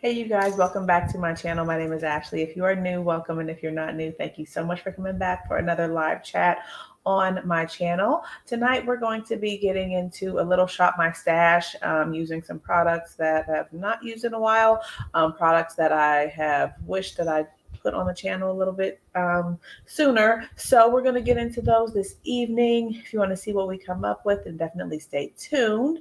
Hey, you guys, welcome back to my channel. My name is Ashley. If you are new, welcome. And if you're not new, thank you so much for coming back for another live chat on my channel. Tonight, we're going to be getting into a little shop my stash using some products that I have not used in a while, products that I have wished that I put on the channel a little bit sooner. So we're going to get into those this evening. If you want to see what we come up with, then definitely stay tuned.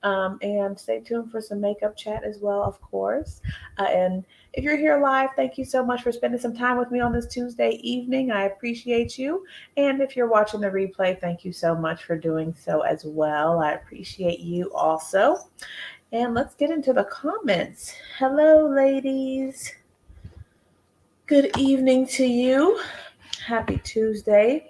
And stay tuned for some makeup chat as well, of course. And if you're here live, thank you so much for spending some time with me on this Tuesday evening. I appreciate you. And if you're watching the replay, thank you so much for doing so as well. I appreciate you also. And let's get into the comments. Hello, ladies. Good evening to you. Happy Tuesday.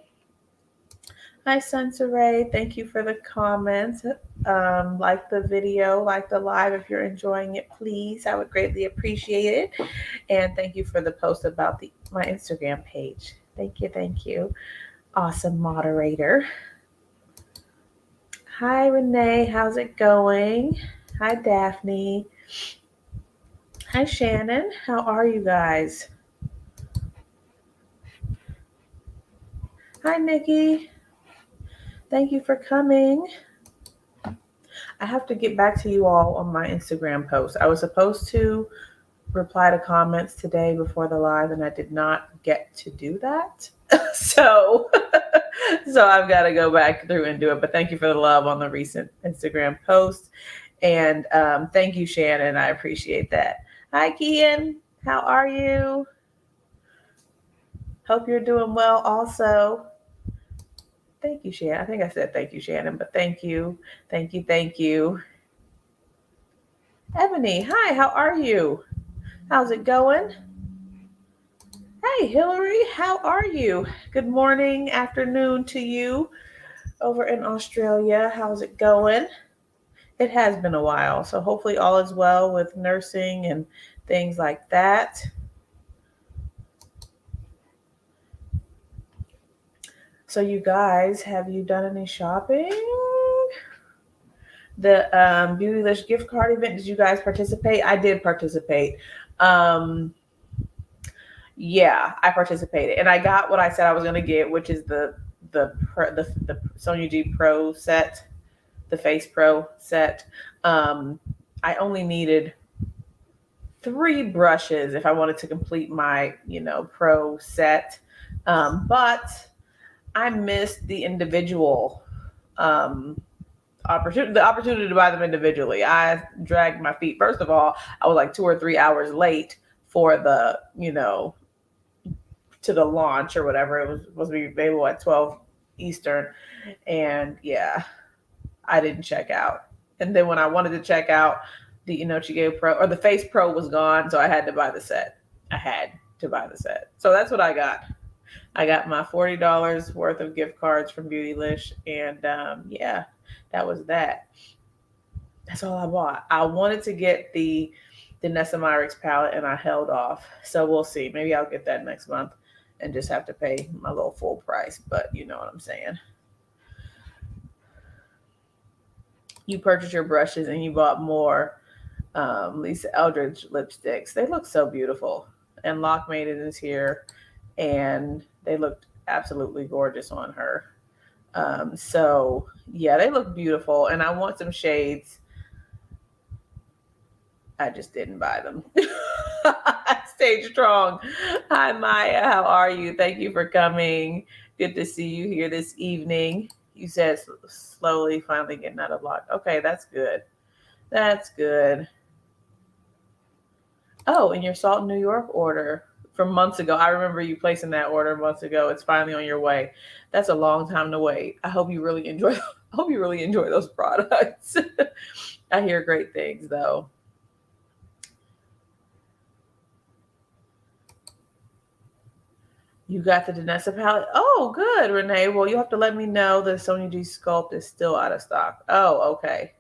Hi, Sensoray. Thank you for the comments. Like the video, like the live if you're enjoying it, please. I would greatly appreciate it. And thank you for the post about my Instagram page. Thank you, thank you. Awesome moderator. Hi, Renee. How's it going? Hi, Daphne. Hi, Shannon. How are you guys? Hi, Nikki. Thank you for coming. I have to get back to you all on my Instagram post. I was supposed to reply to comments today before the live, and I did not get to do that. So I've got to go back through and do it. But thank you for the love on the recent Instagram post. And thank you, Shannon. I appreciate that. Hi, Kian. How are you? Hope you're doing well also. Thank you, Shannon. I think I said thank you, Shannon, but thank you. Thank you. Thank you. Ebony, hi. How are you? How's it going? Hey, Hillary, how are you? Good morning, afternoon to you over in Australia. How's it going? It has been a while, so hopefully all is well with nursing and things like that. So you guys, have you done any shopping? The Beautylish gift card event, did you guys participate? I did participate. Yeah, I participated, and I got what I said I was going to get, which is the Sonia G Pro set, the Face Pro set. I only needed 3 brushes if I wanted to complete my, pro set, but I missed the individual opportunity to buy them individually. I dragged my feet. First of all, I was like 2 or 3 hours late for the, to the launch or whatever. It was supposed to be available at 12 Eastern. And yeah, I didn't check out. And then when I wanted to check out, the Inochige Pro or the Face Pro was gone. So I had to buy the set. So that's what I got. I got my $40 worth of gift cards from Beautylish. And yeah, that was that. That's all I bought. I wanted to get the Nessa Myricks palette and I held off. So we'll see. Maybe I'll get that next month and just have to pay my little full price. But you know what I'm saying. You purchased your brushes and you bought more Lisa Eldridge lipsticks. They look so beautiful. And Lock Maiden is here. And they looked absolutely gorgeous on her. So yeah, they look beautiful. And I want some shades. I just didn't buy them. I stayed strong. Hi, Maya. How are you? Thank you for coming. Good to see you here this evening. You said slowly, finally getting out of lock. Okay, that's good. That's good. Oh, and your Salt New York order from months ago. I remember you placing that order months ago. It's finally on your way. That's a long time to wait. I hope you really enjoy. I hope you really enjoy those products. I hear great things though. You got the Danessa palette? Oh, good, Renee. Well, you have to let me know the Sonia G Sculpt is still out of stock. Oh, okay.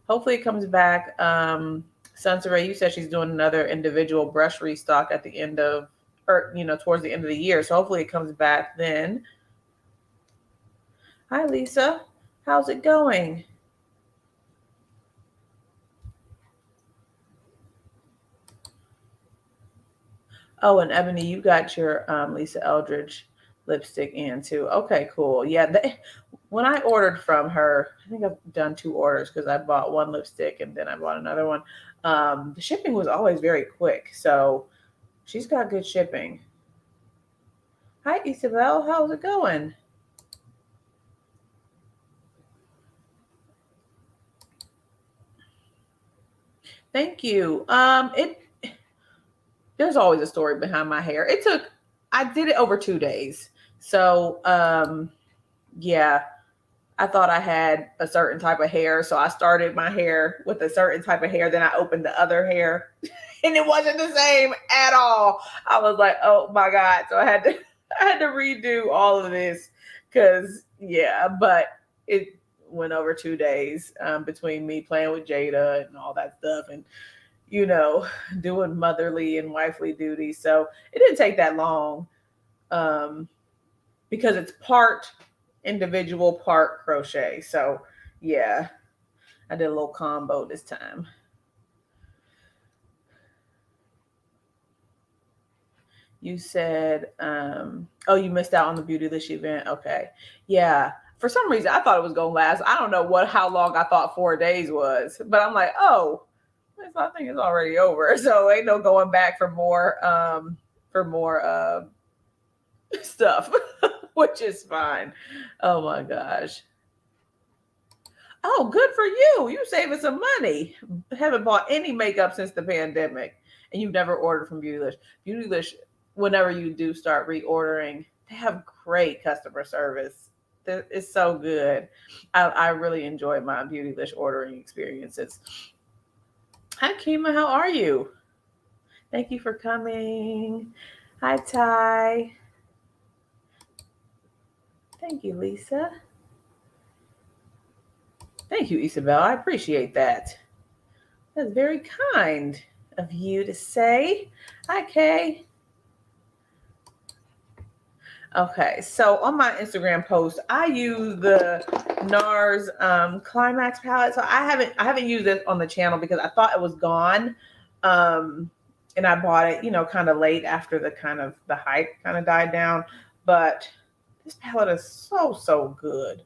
Hopefully it comes back. Sansaray, you said she's doing another individual brush restock at the end of, or, towards the end of the year. So hopefully it comes back then. Hi, Lisa. How's it going? Oh, and Ebony, you got your Lisa Eldridge lipstick in too. Okay, cool. Yeah, when I ordered from her, I think I've done 2 orders because I bought one lipstick and then I bought another one. The shipping was always very quick, so she's got good shipping. Hi, Isabel. How's it going? Thank you. It There's always a story behind my hair. I did it over 2 days. So, yeah, I thought I had a certain type of hair. So I started my hair with a certain type of hair. Then I opened the other hair and it wasn't the same at all. I was like, oh my God. So I had to redo all of this because, yeah, but it went over 2 days between me playing with Jada and all that stuff. And you know, doing motherly and wifely duties. So it didn't take that long um, because it's part individual, part crochet. So yeah, I did a little combo this time. You said, oh, you missed out on the Beautylicious event. Okay. Yeah. For some reason, I thought it was going to last. I don't know how long I thought 4 days was, but I'm like, oh, I think it's already over. So ain't no going back for more stuff, which is fine. Oh my gosh. Oh, good for you. You saving some money. Haven't bought any makeup since the pandemic. And you've never ordered from Beautylish. Beautylish, whenever you do start reordering, they have great customer service. It's so good. I really enjoy my Beautylish ordering experiences. Hi, Kima. How are you? Thank you for coming. Hi, Ty. Thank you, Lisa. Thank you, Isabel. I appreciate that. That's very kind of you to say. Hi, Kay. Okay, so on my Instagram post, I use the NARS Climax palette. So I haven't used it on the channel because I thought it was gone, and I bought it, kind of late after the hype kind of died down. But this palette is so good.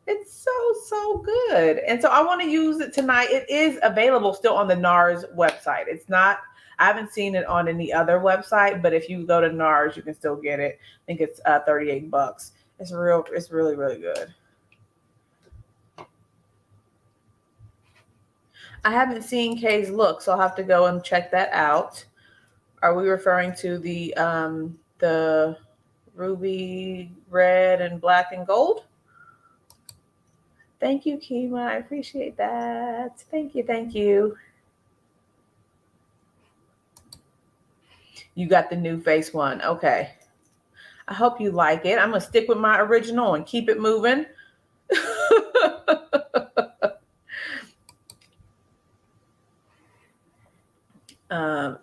It's so good. And so I want to use it tonight. It is available still on the NARS website. It's not, I haven't seen it on any other website, but if you go to NARS, you can still get it. I think it's $38. It's really, really good. I haven't seen Kay's look, so I'll have to go and check that out. Are we referring to the ruby red and black and gold? Thank you, Kima. I appreciate that. Thank you. Thank you. You got the new face one. Okay. I hope you like it. I'm going to stick with my original and keep it moving.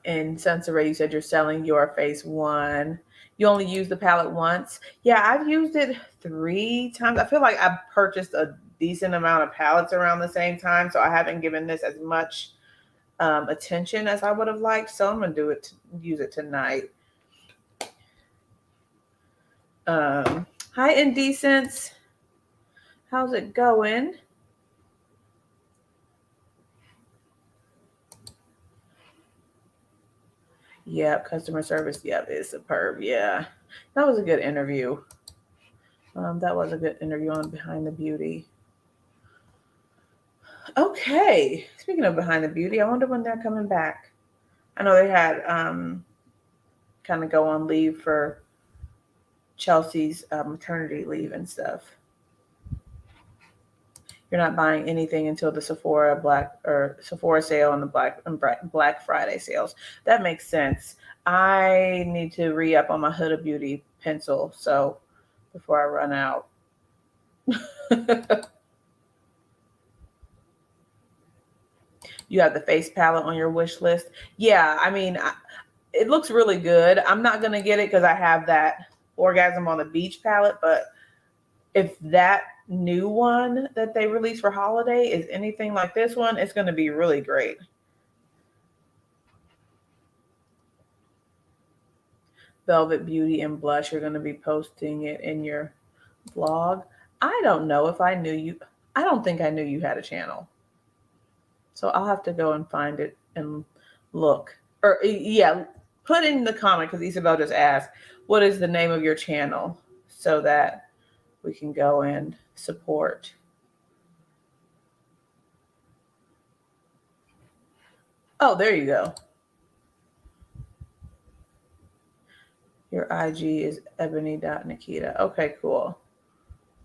And Sunsaray, you said you're selling your face one. You only use the palette once. Yeah, I've used it 3 times. I feel like I purchased a decent amount of palettes around the same time, so I haven't given this as much attention as I would have liked. So I'm gonna use it tonight. Hi, Indecents. How's it going? Yep, customer service. Yep, is superb. Yeah, that was a good interview. That was a good interview on Behind the Beauty. Okay, speaking of Behind the Beauty, I wonder when they're coming back. I know they had kind of go on leave for Chelsea's maternity leave and stuff. You're not buying anything until the Sephora sale and the Black Friday sales. That makes sense. I need to re-up on my Huda Beauty pencil, so before I run out. You have the face palette on your wish list. Yeah, I mean, it looks really good. I'm not gonna get it because I have that Orgasm on the Beach palette, but if that new one that they released for holiday is anything like this one, it's going to be really great. Velvet Beauty and Blush. You're going to be posting it in your vlog. I don't know if I knew you. I don't think I knew you had a channel. So I'll have to go and find it and look. Or yeah, put in the comment because Isabel just asked, what is the name of your channel so that we can go and support. Oh, there you go. Your IG is ebony.nikita. Okay, cool.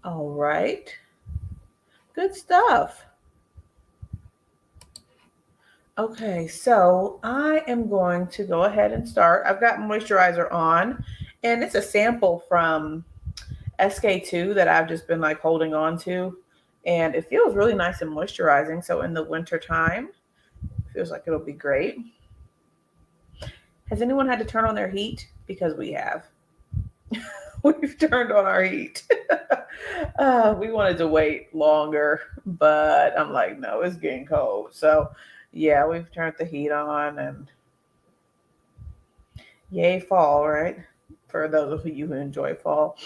All right. Good stuff. Okay, so I am going to go ahead and start. I've got moisturizer on, and it's a sample from SK2 that I've just been like holding on to, and it feels really nice and moisturizing. So in the winter time, it feels like it'll be great. Has anyone had to turn on their heat? Because we have. We've turned on our heat. We wanted to wait longer, but I'm like, no, it's getting cold. So yeah, we've turned the heat on, and yay fall, right? For those of you who enjoy fall.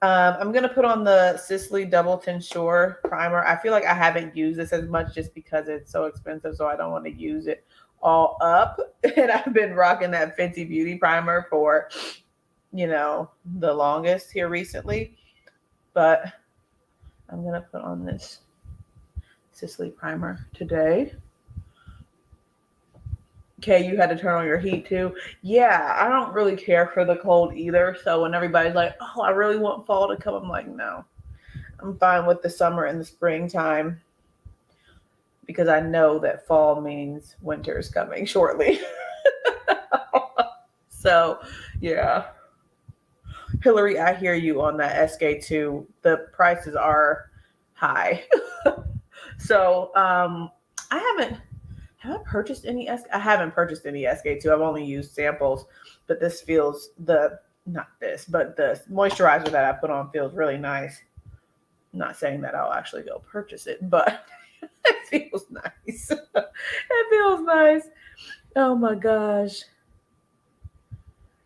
I'm going to put on the Sisley Double Tensure Primer. I feel like I haven't used this as much just because it's so expensive, so I don't want to use it all up. And I've been rocking that Fenty Beauty Primer for, the longest here recently. But I'm going to put on this Sisley Primer today. Okay, you had to turn on your heat too. Yeah, I don't really care for the cold either. So when everybody's like, oh, I really want fall to come, I'm like, no. I'm fine with the summer and the springtime because I know that fall means winter is coming shortly. So, yeah. Hillary, I hear you on that SK2. The prices are high. So, have I purchased any I haven't purchased any SK2. I've only used samples, but this feels not this, but the moisturizer that I put on feels really nice. I'm not saying that I'll actually go purchase it, but it feels nice. It feels nice. Oh my gosh.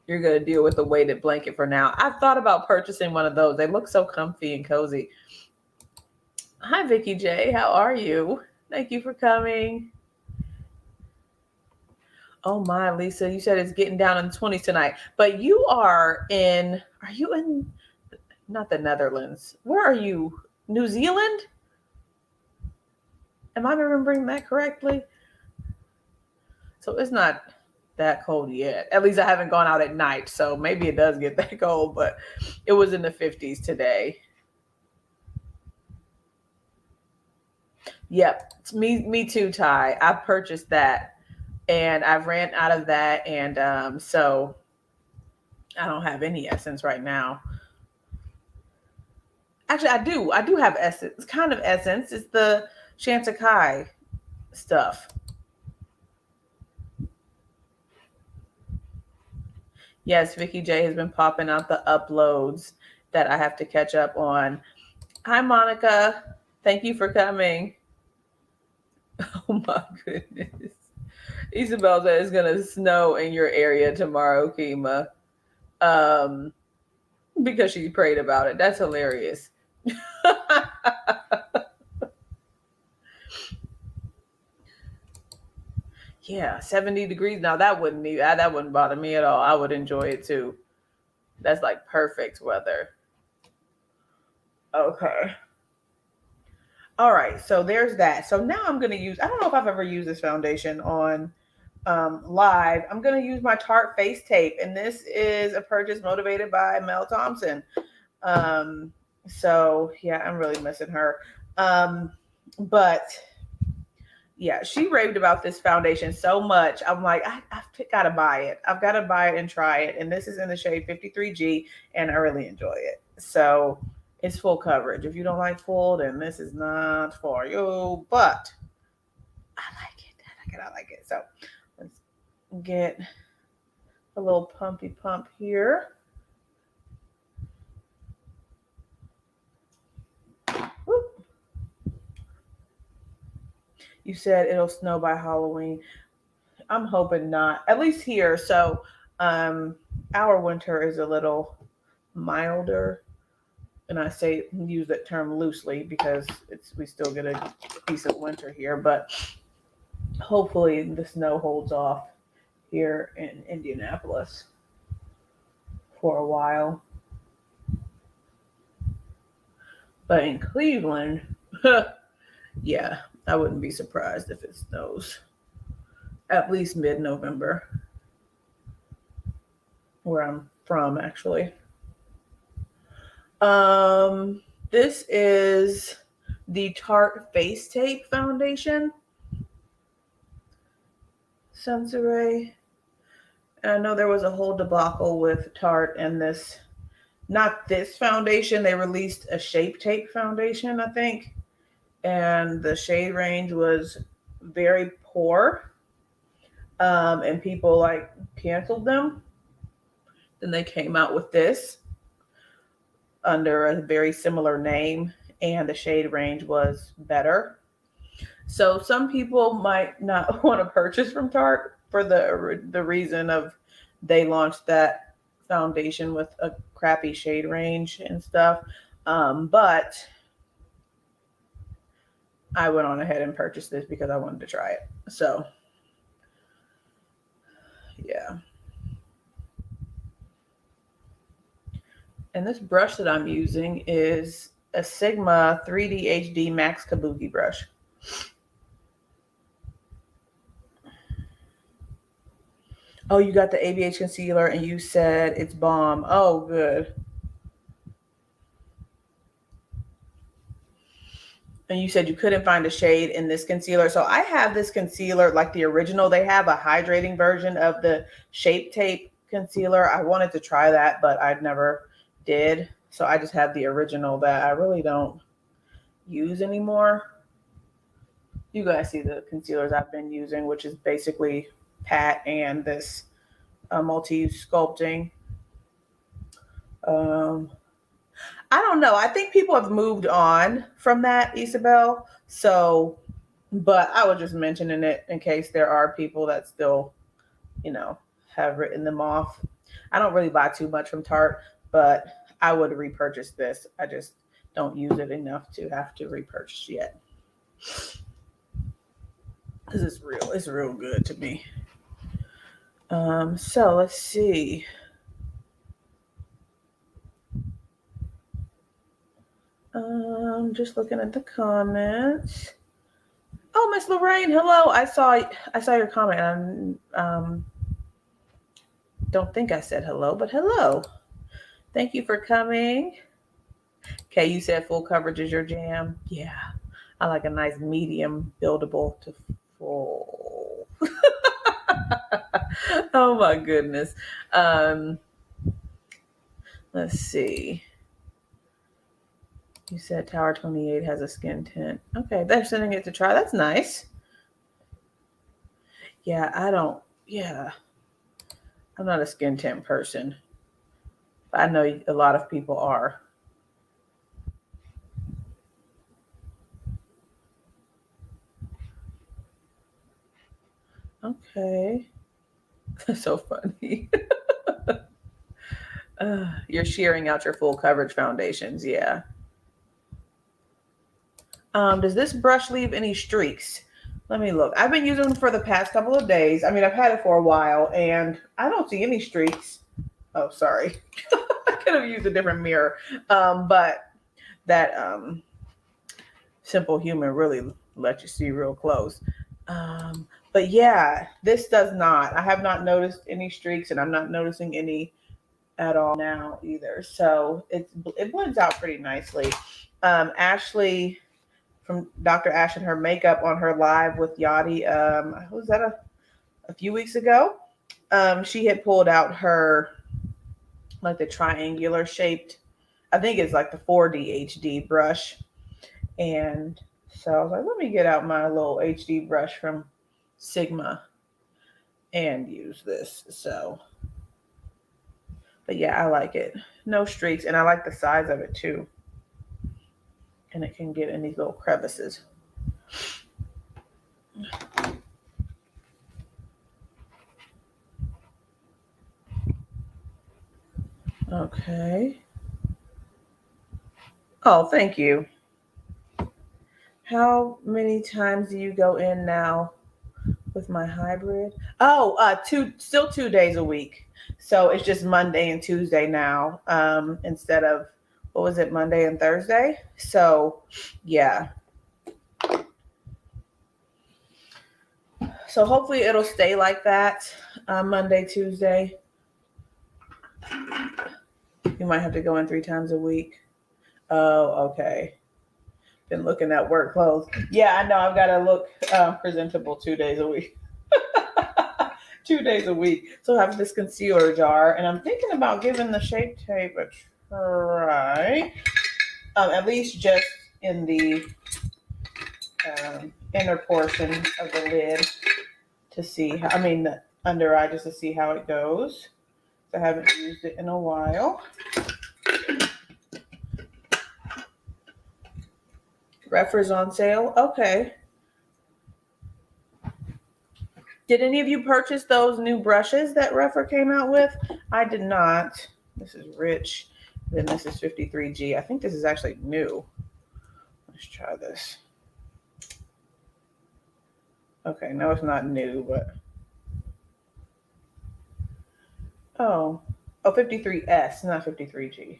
You're going to deal with the weighted blanket for now. I've thought about purchasing one of those. They look so comfy and cozy. Hi, Vicky J. How are you? Thank you for coming. Oh my, Lisa, you said it's getting down in the 20s tonight, but are you in, not the Netherlands? Where are you? New Zealand? Am I remembering that correctly? So it's not that cold yet. At least I haven't gone out at night, so maybe it does get that cold, but it was in the 50s today. Yep, me too, Ty. I purchased that, and I've ran out of that, and so I don't have any Essence right now. Actually, I do have Essence. It's kind of Essence. It's the Chantecaille stuff. Yes, Vicky J has been popping out the uploads that I have to catch up on. Hi, Monica. Thank you for coming. Oh my goodness. Isabel said it's going to snow in your area tomorrow, Kima. Because she prayed about it. That's hilarious. Yeah, 70 degrees. Now that wouldn't bother me at all. I would enjoy it too. That's like perfect weather. Okay. All right, so there's that. So now I'm going to use, I don't know if I've ever used this foundation on live. I'm going to use my Tarte Face Tape, and this is a purchase motivated by Mel Thompson. So yeah, I'm really missing her. But yeah, she raved about this foundation so much. I'm like, I've got to buy it. I've got to buy it and try it. And this is in the shade 53G, and I really enjoy it. So it's full coverage. If you don't like full, then this is not for you. But I like it. So let's get a little pumpy pump here. Whoop. You said it'll snow by Halloween. I'm hoping not, at least here. So our winter is a little milder, and I say use that term loosely because we still get a decent winter here, but hopefully the snow holds off here in Indianapolis for a while. But in Cleveland, yeah, I wouldn't be surprised if it snows at least mid-November, where I'm from, actually. This is the Tarte Face Tape Foundation. Sensoray. And I know there was a whole debacle with Tarte and this, not this foundation. They released a Shape Tape foundation, I think. And the shade range was very poor. And people like canceled them. Then they came out with this under a very similar name, and the shade range was better. So some people might not want to purchase from Tarte for the reason of they launched that foundation with a crappy shade range and stuff. But I went on ahead and purchased this because I wanted to try it. So yeah. And this brush that I'm using is a Sigma 3D HD Max Kabuki brush. Oh, you got the ABH concealer and you said it's bomb. Oh, good. And you said you couldn't find a shade in this concealer. So I have this concealer, like the original. They have a hydrating version of the Shape Tape concealer. I wanted to try that, but I never did. So I just have the original that I really don't use anymore. You guys see the concealers I've been using, which is basically Pat and this multi-use sculpting. I don't know. I think people have moved on from that, Isabel. So, but I was just mentioning it in case there are people that still, have written them off. I don't really buy too much from Tarte, but I would repurchase this. I just don't use it enough to have to repurchase yet. Because it's real good to me. So let's see. Just looking at the comments. Oh, Miss Lorraine, hello. I saw your comment. Don't think I said hello, but hello. Thank you for coming. Okay, you said full coverage is your jam. Yeah, I like a nice medium buildable to full. Oh my goodness. Let's see. You said Tower 28 has a skin tint. Okay, they're sending it to try. That's nice. Yeah, I'm not a skin tint person. But I know a lot of people are. Okay. That's so funny. You're shearing out your full coverage foundations. Yeah. Does this brush leave any streaks? Let me look. I've been using them for the past couple of days. I mean, I've had it for a while and I don't see any streaks. Oh, sorry. I could have used a different mirror. But that Simple Human really lets you see real close. But yeah, this does not. I have not noticed any streaks and I'm not noticing any at all now either. So it blends out pretty nicely. Ashley from Dr. Ash and her makeup on her live with Yachty. Was that a few weeks ago? She had pulled out her like the triangular shaped, I think it's like the 4D HD brush. And so I was like, let me get out my little HD brush from Sigma and use this. So, but yeah, I like it. No streaks. And I like the size of it too. And it can get in these little crevices. Okay. Oh, thank you. How many times do you go in now with my hybrid? Oh, still 2 days a week. So it's just Monday and Tuesday now, instead of, what was it, Monday and Thursday? So yeah. So hopefully it'll stay like that, Monday, Tuesday. You might have to go in 3 times a week. Oh, okay. Been looking at work clothes. Yeah, I know. I've got to look presentable 2 days a week. 2 days a week. So I have this concealer jar, and I'm thinking about giving the Shape Tape a try. At least just in the inner portion of the lid to see how, I mean, the under eye, just to see how it goes. I haven't used it in a while. Refers on sale. Okay. Did any of you purchase those new brushes that Refer came out with? I did not. This is Rich. Then this is 53G. I think this is actually new. Let's try this. Okay, no, it's not new, but oh, 53S, not 53G.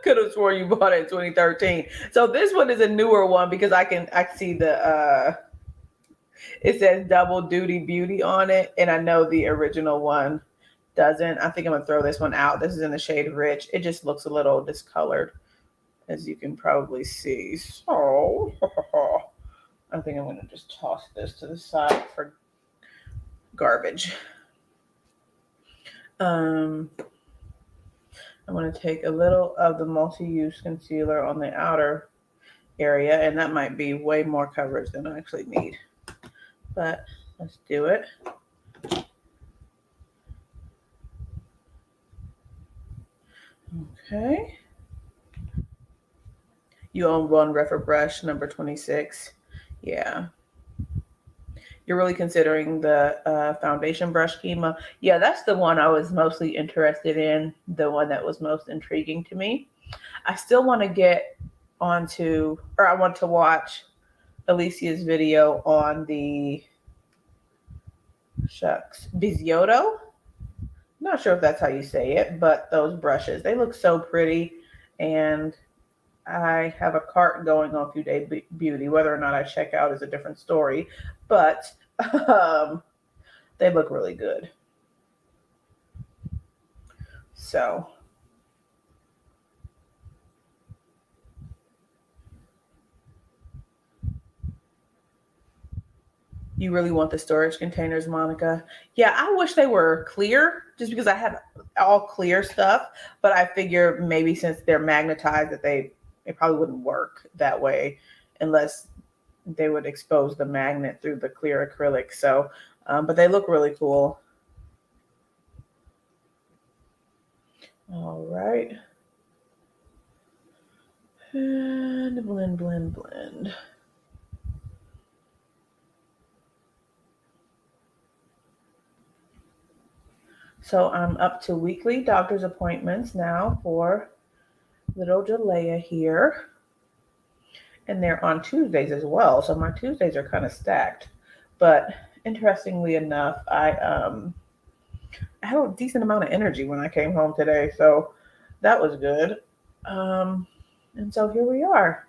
Could have sworn you bought it in 2013. So this one is a newer one because I see the it says double duty beauty on it, and I know the original one doesn't. I think I'm gonna throw this one out. This is in the shade Rich. It just looks a little discolored, as you can probably see. So I think I'm gonna just toss this to the side for garbage. I'm going to take a little of the multi-use concealer on the outer area, and that might be way more coverage than I actually need. But let's do it. Okay. You own one Refer brush, number 26. Yeah. You're really considering the foundation brush schema. Yeah, that's the one I was mostly interested in, the one that was most intriguing to me. I still want to get onto, or I want to watch Alicia's video on the Biziotto. Not sure if that's how you say it, but those brushes, they look so pretty. And I have a cart going on Few Day Beauty. Whether or not I check out is a different story, but they look really good. So you really want the storage containers, Monica? Yeah, I wish they were clear just because I have all clear stuff, but I figure maybe since they're magnetized that they probably wouldn't work that way unless they would expose the magnet through the clear acrylic. So, but they look really cool. All right. And blend, blend, blend. So I'm up to weekly doctor's appointments now for little Jalea here. And they're on Tuesdays as well. So my Tuesdays are kind of stacked. But interestingly enough, I had a decent amount of energy when I came home today. So that was good. And so here we are.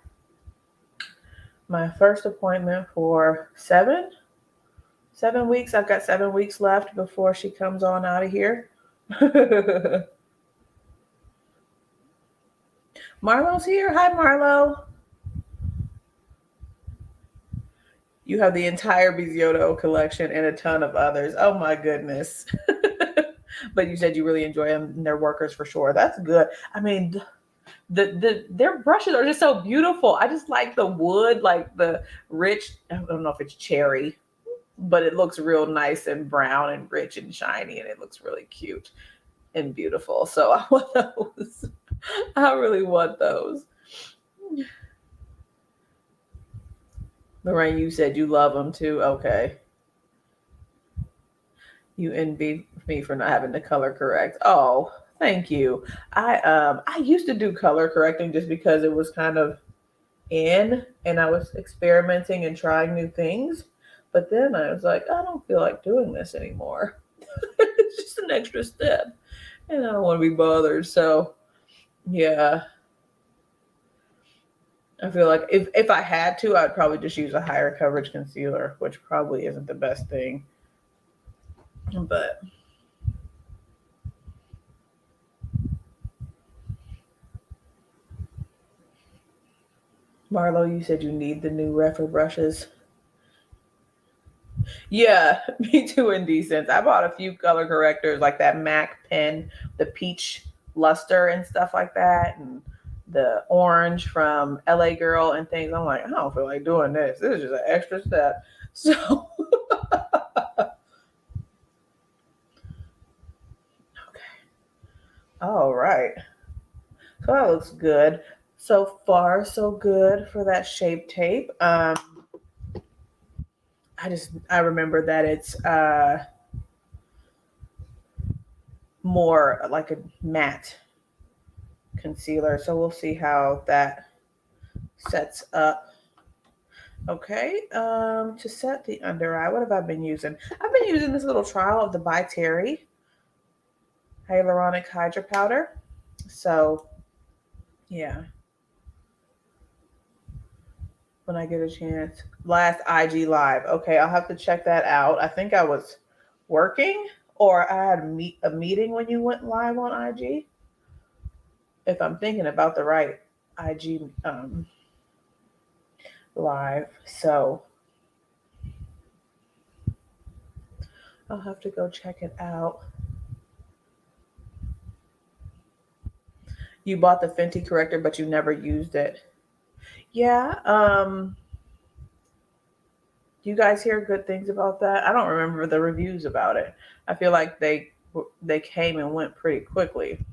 My first appointment for 7 weeks. I've got 7 weeks left before she comes on out of here. Marlo's here. Hi, Marlo. You have the entire Biziotto collection and a ton of others. Oh my goodness. But you said you really enjoy them and they're workers for sure. That's good. I mean, their brushes are just so beautiful. I just like the wood, like the rich, I don't know if it's cherry, but it looks real nice and brown and rich and shiny, and it looks really cute and beautiful. So I want those. I really want those. Lorraine, you said you love them too. Okay. You envy me for not having the color correct. Oh, thank you. I used to do color correcting just because it was kind of in and I was experimenting and trying new things. But then I was like, I don't feel like doing this anymore. It's just an extra step. And I don't want to be bothered. So yeah. I feel like if I had to, I'd probably just use a higher coverage concealer, which probably isn't the best thing. But Marlo, you said you need the new Refer brushes. Yeah, me too, Indecent. I bought a few color correctors like that MAC pen, the peach luster and stuff like that, and the orange from LA Girl and things. I'm like, I don't feel like doing this. This is just an extra step. So, okay. All right. So that looks good. So far, so good for that Shape Tape. I remember that it's more like a matte concealer. So we'll see how that sets up. Okay, to set the under eye, what have I been using? I've been using this little trial of the By Terry Hyaluronic Hydra Powder. So, yeah, when I get a chance. Last IG Live. Okay, I'll have to check that out. I think I was working or I had a meeting when you went live on IG. If I'm thinking about the right IG live. So I'll have to go check it out. You bought the Fenty corrector, but you never used it. Yeah. Do you guys hear good things about that? I don't remember the reviews about it. I feel like they came and went pretty quickly.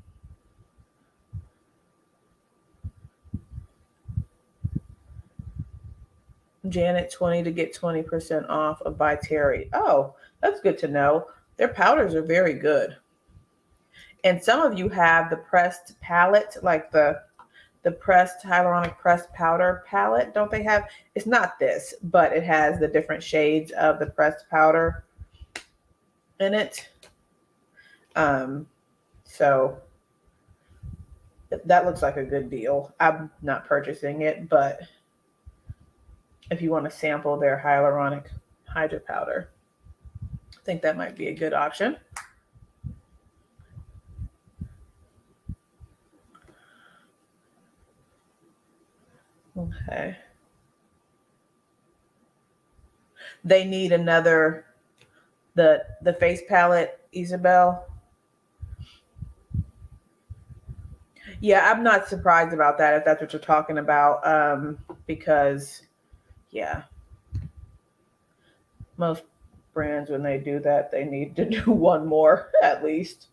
Janet 20 to get 20% off of By Terry. Oh, that's good to know. Their powders are very good. And some of you have the pressed palette, like the pressed hyaluronic pressed powder palette. Don't they have? It's not this, but it has the different shades of the pressed powder in it. So that looks like a good deal. I'm not purchasing it, but if you want to sample their hyaluronic hydra powder, I think that might be a good option. Okay. They need another the face palette, Isabel. Yeah, I'm not surprised about that if that's what you're talking about. Because yeah, most brands when they do that, they need to do one more at least.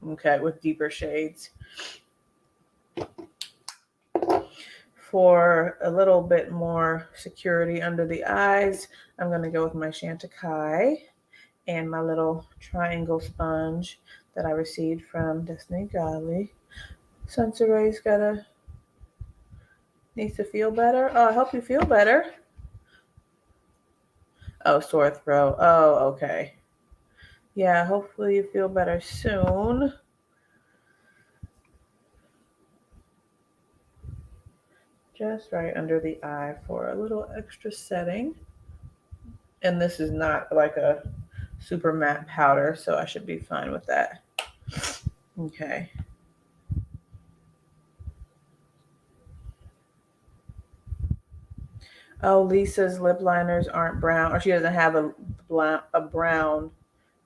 Okay, with deeper shades. For a little bit more security under the eyes, I'm going to go with my Chantecaille and my little triangle sponge that I received from Destiny Godly. Sensoray's needs to feel better. Oh, I hope you feel better. Oh, sore throat. Oh, okay. Yeah, hopefully you feel better soon. Just right under the eye for a little extra setting. And this is not like a super matte powder, so I should be fine with that. Okay. Oh, Lisa's lip liners aren't brown, or she doesn't have a brown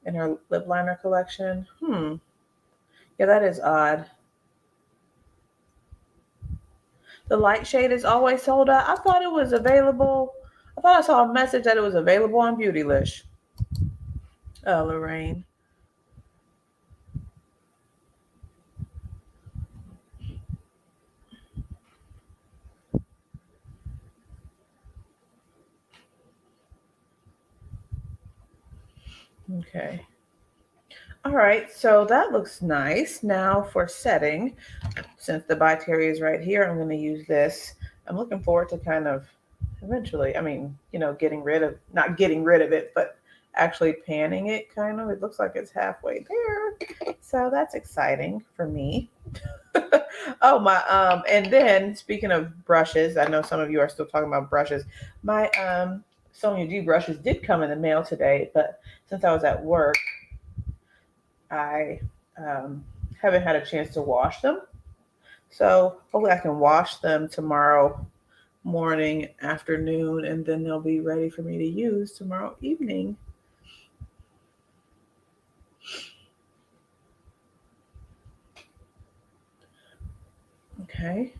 in her lip liner collection. Yeah, that is odd. The light shade is always sold out. I thought it was available. I thought I saw a message that it was available on Beautylish. Oh, Lorraine. Okay. All right, so that looks nice. Now for setting, since the By Terry is right here, I'm going to use this. I'm looking forward to kind of eventually, not getting rid of it, but actually panning it kind of. It looks like it's halfway there. So that's exciting for me. Oh my and then speaking of brushes, I know some of you are still talking about brushes. My Sonia G brushes did come in the mail today, but since I was at work, I haven't had a chance to wash them. So hopefully I can wash them tomorrow morning, afternoon, and then they'll be ready for me to use tomorrow evening. Okay.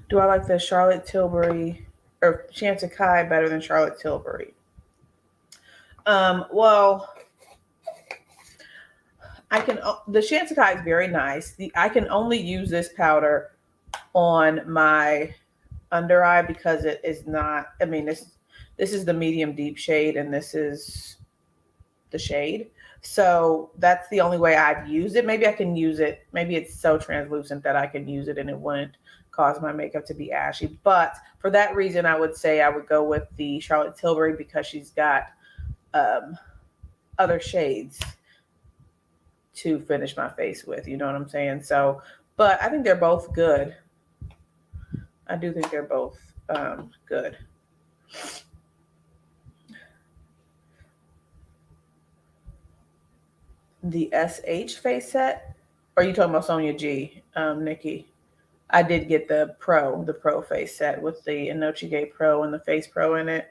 Do I like the Charlotte Tilbury or Chanticleer better than Charlotte Tilbury? Well, the Chanticleer is very nice. I can only use this powder on my under eye because it is not. I mean, this is the medium deep shade, and this is the shade. So that's the only way I've used it. Maybe I can use it. Maybe it's so translucent that I can use it and it wouldn't cause my makeup to be ashy. But for that reason, I would say I would go with the Charlotte Tilbury because she's got um, other shades to finish my face with. You know what I'm saying? So, but I think they're both good. I do think they're both good. The SH face set? Or are you talking about Sonia G, Nikki? I did get the Pro face set with the Inochige Pro and the Face Pro in it.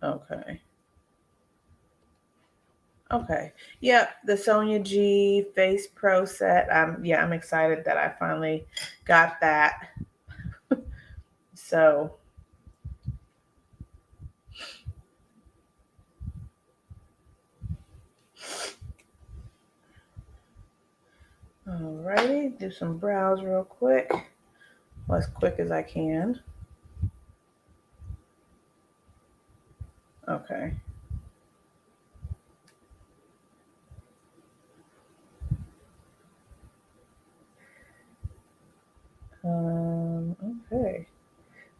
Okay. Okay. Yep, the Sonia G Face Pro set. I'm excited that I finally got that. So, alrighty, do some brows real quick. Well, as quick as I can. Okay. Okay.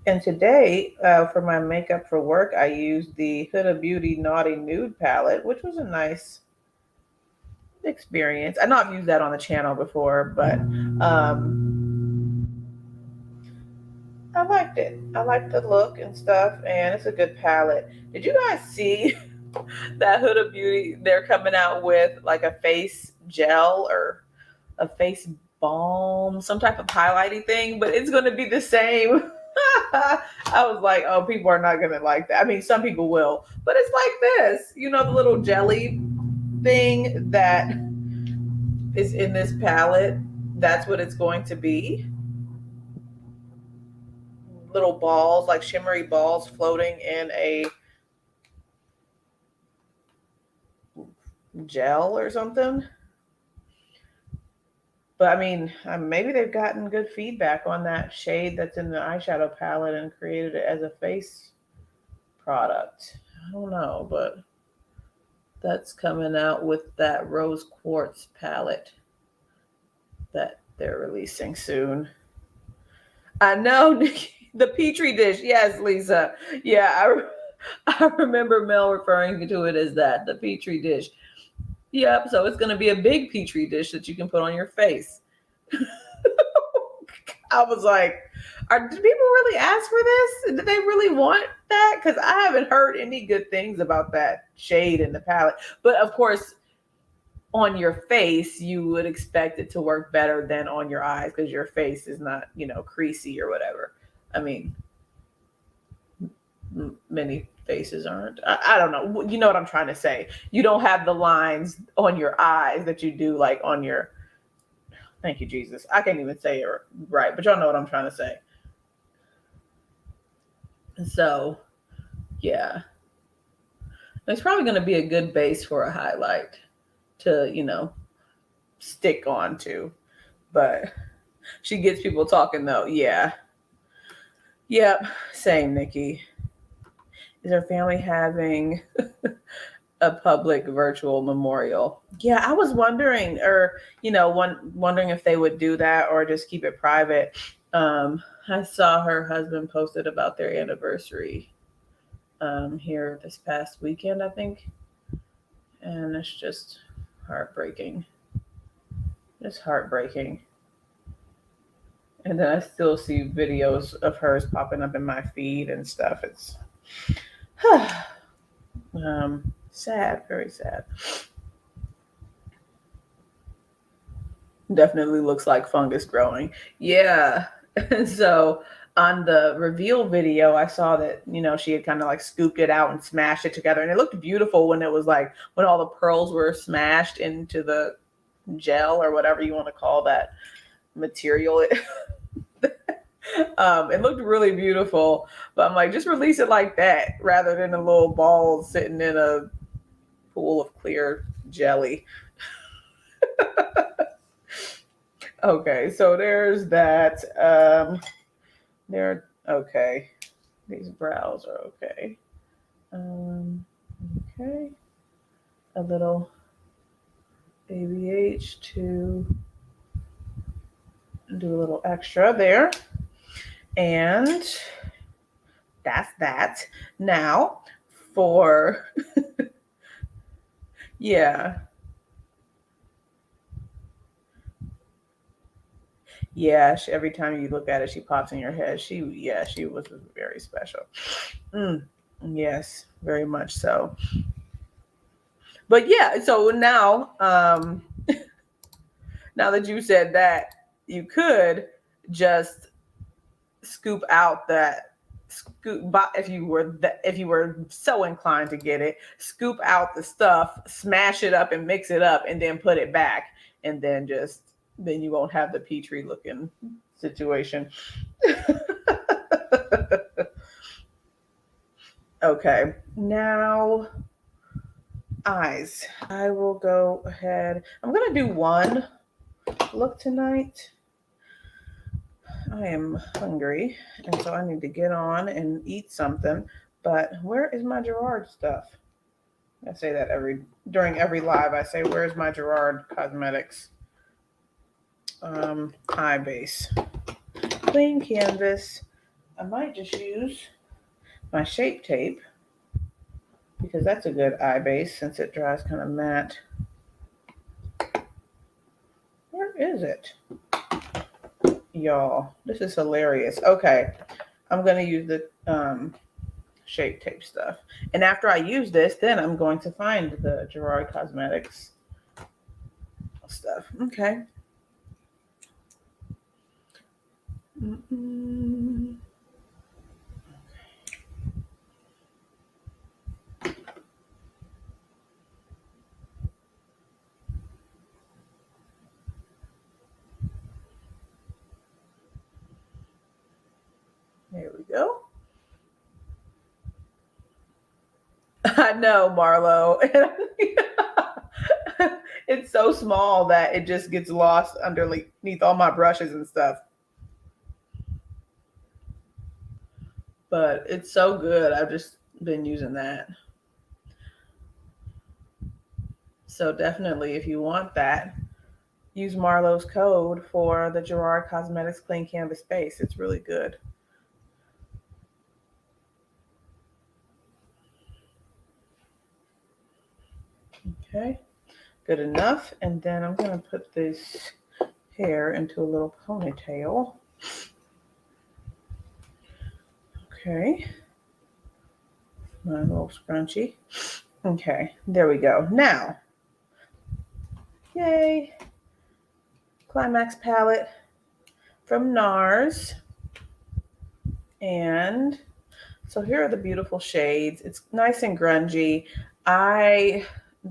And today, for my makeup for work, I used the Huda Beauty Naughty Nude palette, which was a nice experience. I know I've used that on the channel before, but I liked it. I liked the look and stuff, and it's a good palette. Did you guys see that Huda Beauty? They're coming out with like a face gel or a face balm, some type of highlighting thing, but it's going to be the same. I was like, oh, people are not going to like that. I mean, some people will, but it's like this, the little jelly thing that is in this palette. That's what it's going to be. Little balls, like shimmery balls floating in a gel or something. But I mean, maybe they've gotten good feedback on that shade that's in the eyeshadow palette and created it as a face product. I don't know, but that's coming out with that rose quartz palette that they're releasing soon. I know, Nikki, the Petri dish. Yes, Lisa. Yeah, I remember Mel referring to it as that, the Petri dish. Yep, so it's going to be a big Petri dish that you can put on your face. I was like, do people really ask for this? Do they really want that? Because I haven't heard any good things about that shade in the palette. But of course, on your face, you would expect it to work better than on your eyes because your face is not, creasy or whatever. I mean, many faces aren't. I don't know. You know what I'm trying to say. You don't have the lines on your eyes that you do like on your. Thank you, Jesus. I can't even say it right, but y'all know what I'm trying to say. So Yeah. It's probably going to be a good base for a highlight to, stick on to. But she gets people talking though. Yeah. Yep. Same, Nikki. Is her family having a public virtual memorial? Yeah, I was wondering, or wondering if they would do that or just keep it private. I saw her husband posted about their anniversary here this past weekend, I think, and it's just heartbreaking. It's heartbreaking. And then I still see videos of hers popping up in my feed and stuff. It's sad, very sad. Definitely looks like fungus growing. Yeah. And so on the reveal video, I saw that, she had kind of like scooped it out and smashed it together. And it looked beautiful when it was like, when all the pearls were smashed into the gel or whatever you want to call that material. It looked really beautiful, but I'm like, just release it like that rather than a little ball sitting in a pool of clear jelly. Okay, so there's that. Okay. These brows are okay. Okay. A little ABH to do a little extra there. And that's that. Now for, yeah. Yeah, every time you look at it, she pops in your head. She was very special. Yes, very much so. But yeah, so now, now that you said that, you could just scoop out that if you were so inclined to get it, scoop out the stuff, smash it up and mix it up, and then put it back, and then you won't have the Petri looking situation. Okay, now eyes. I will go ahead. I'm gonna do one look tonight. I am hungry, and so I need to get on and eat something. But where is my Gerard stuff? I say that during every live. I say, "Where's my Gerard Cosmetics eye base? Clean canvas." I might just use my Shape Tape because that's a good eye base since it dries kind of matte. Where is it? Y'all, this is hilarious. Okay, I'm going to use the Shape Tape stuff. And after I use this, then I'm going to find the Gerard Cosmetics stuff. Okay. There we go. I know, Marlo. It's so small that it just gets lost underneath all my brushes and stuff. But it's so good. I've just been using that. So definitely, if you want that, use Marlo's code for the Gerard Cosmetics Clean Canvas base. It's really good. Okay, good enough. And then I'm going to put this hair into a little ponytail. Okay, my little scrunchie. Okay, there we go. Now, yay, Climax palette from NARS. And so here are the beautiful shades. It's nice and grungy.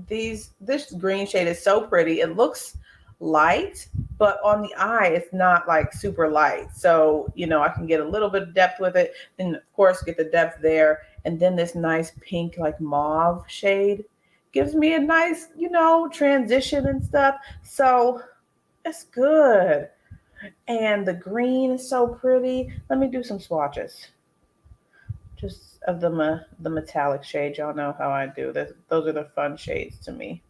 This green shade is so pretty. It looks light, but on the eye, it's not like super light. So, I can get a little bit of depth with it, and of course get the depth there. and then this nice pink like mauve shade gives me a nice, transition and stuff. So it's good. And the green is so pretty. Let me do some swatches just of the metallic shade. Y'all know how I do this. Those are the fun shades to me.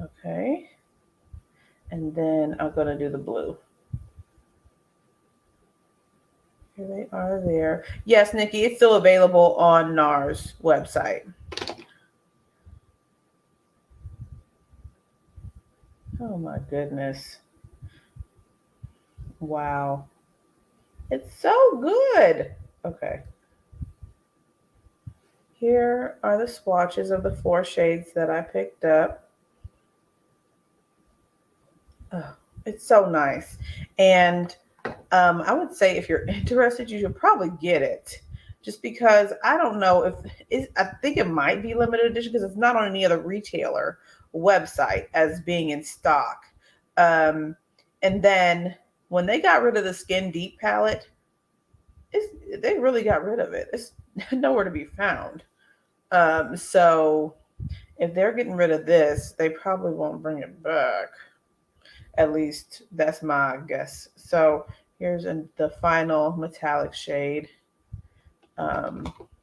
Okay. And then I'm going to do the blue. Here they are there. Yes, Nikki, it's still available on NARS website. Oh my goodness. Wow. It's so good. Okay. Here are the swatches of the 4 shades that I picked up. Oh, it's so nice. And I would say if you're interested, you should probably get it. Just because I don't know I think it might be limited edition because it's not on any other retailer website as being in stock. And then when they got rid of the Skin Deep palette, they really got rid of it. It's nowhere to be found. So if they're getting rid of this, they probably won't bring it back. At least that's my guess. So here's the final metallic shade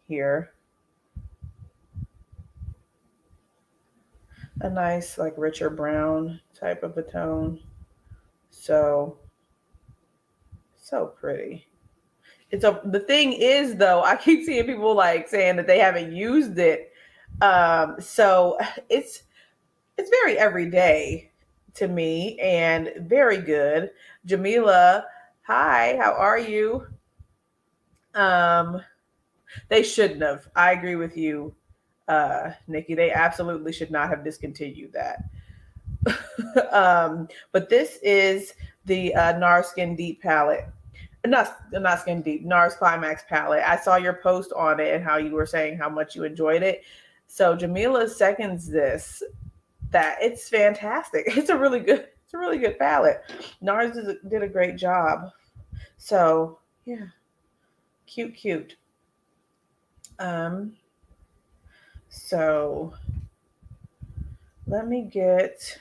here. A nice like richer brown type of a tone. So pretty. The thing is though, I keep seeing people like saying that they haven't used it. So it's very everyday to me and very good. Jamila, hi, how are you? They shouldn't have. I agree with you, Nikki. They absolutely should not have discontinued that. But this is the NARS Skin Deep palette. Not Skin Deep, NARS Climax palette. I saw your post on it and how you were saying how much you enjoyed it. So Jamila seconds this. That it's fantastic. It's a really good palette. NARS did a great job. So yeah, cute. So let me get.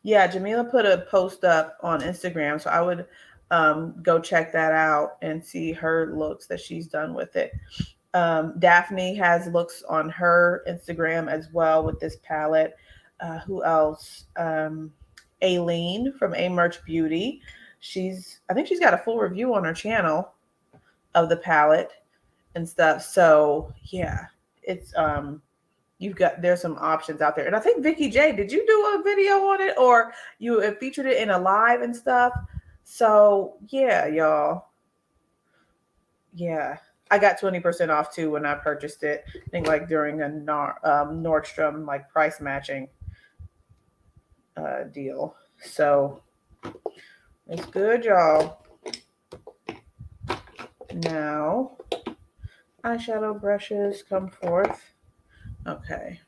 Yeah, Jamila put a post up on Instagram, so I would go check that out and see her looks that she's done with it. Daphne has looks on her Instagram as well with this palette. Who else? Aileen from A Merch Beauty. I think she's got a full review on her channel of the palette and stuff. So yeah, it's there's some options out there. And I think Vicky J, did you do a video on it or you featured it in a live and stuff? So yeah, y'all. Yeah. I got 20% off too when I purchased it. I think like during a Nordstrom like price matching deal. So it's good, y'all. Now, eyeshadow brushes come forth. Okay.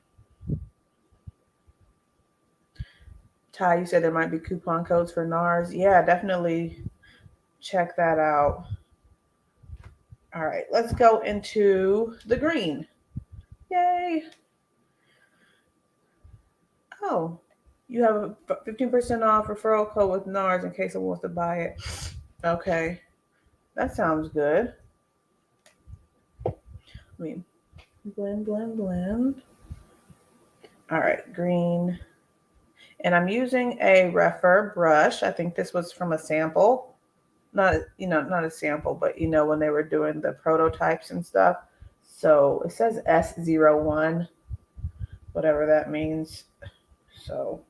Ty, you said there might be coupon codes for NARS. Yeah, definitely check that out. All right, let's go into the green. Yay. Oh, you have a 15% off referral code with NARS in case someone wants to buy it. Okay, that sounds good. I mean, blend. All right, green. And I'm using a Refer brush. I think this was from a sample. Not a sample, but when they were doing the prototypes and stuff. So it says S01, whatever that means. So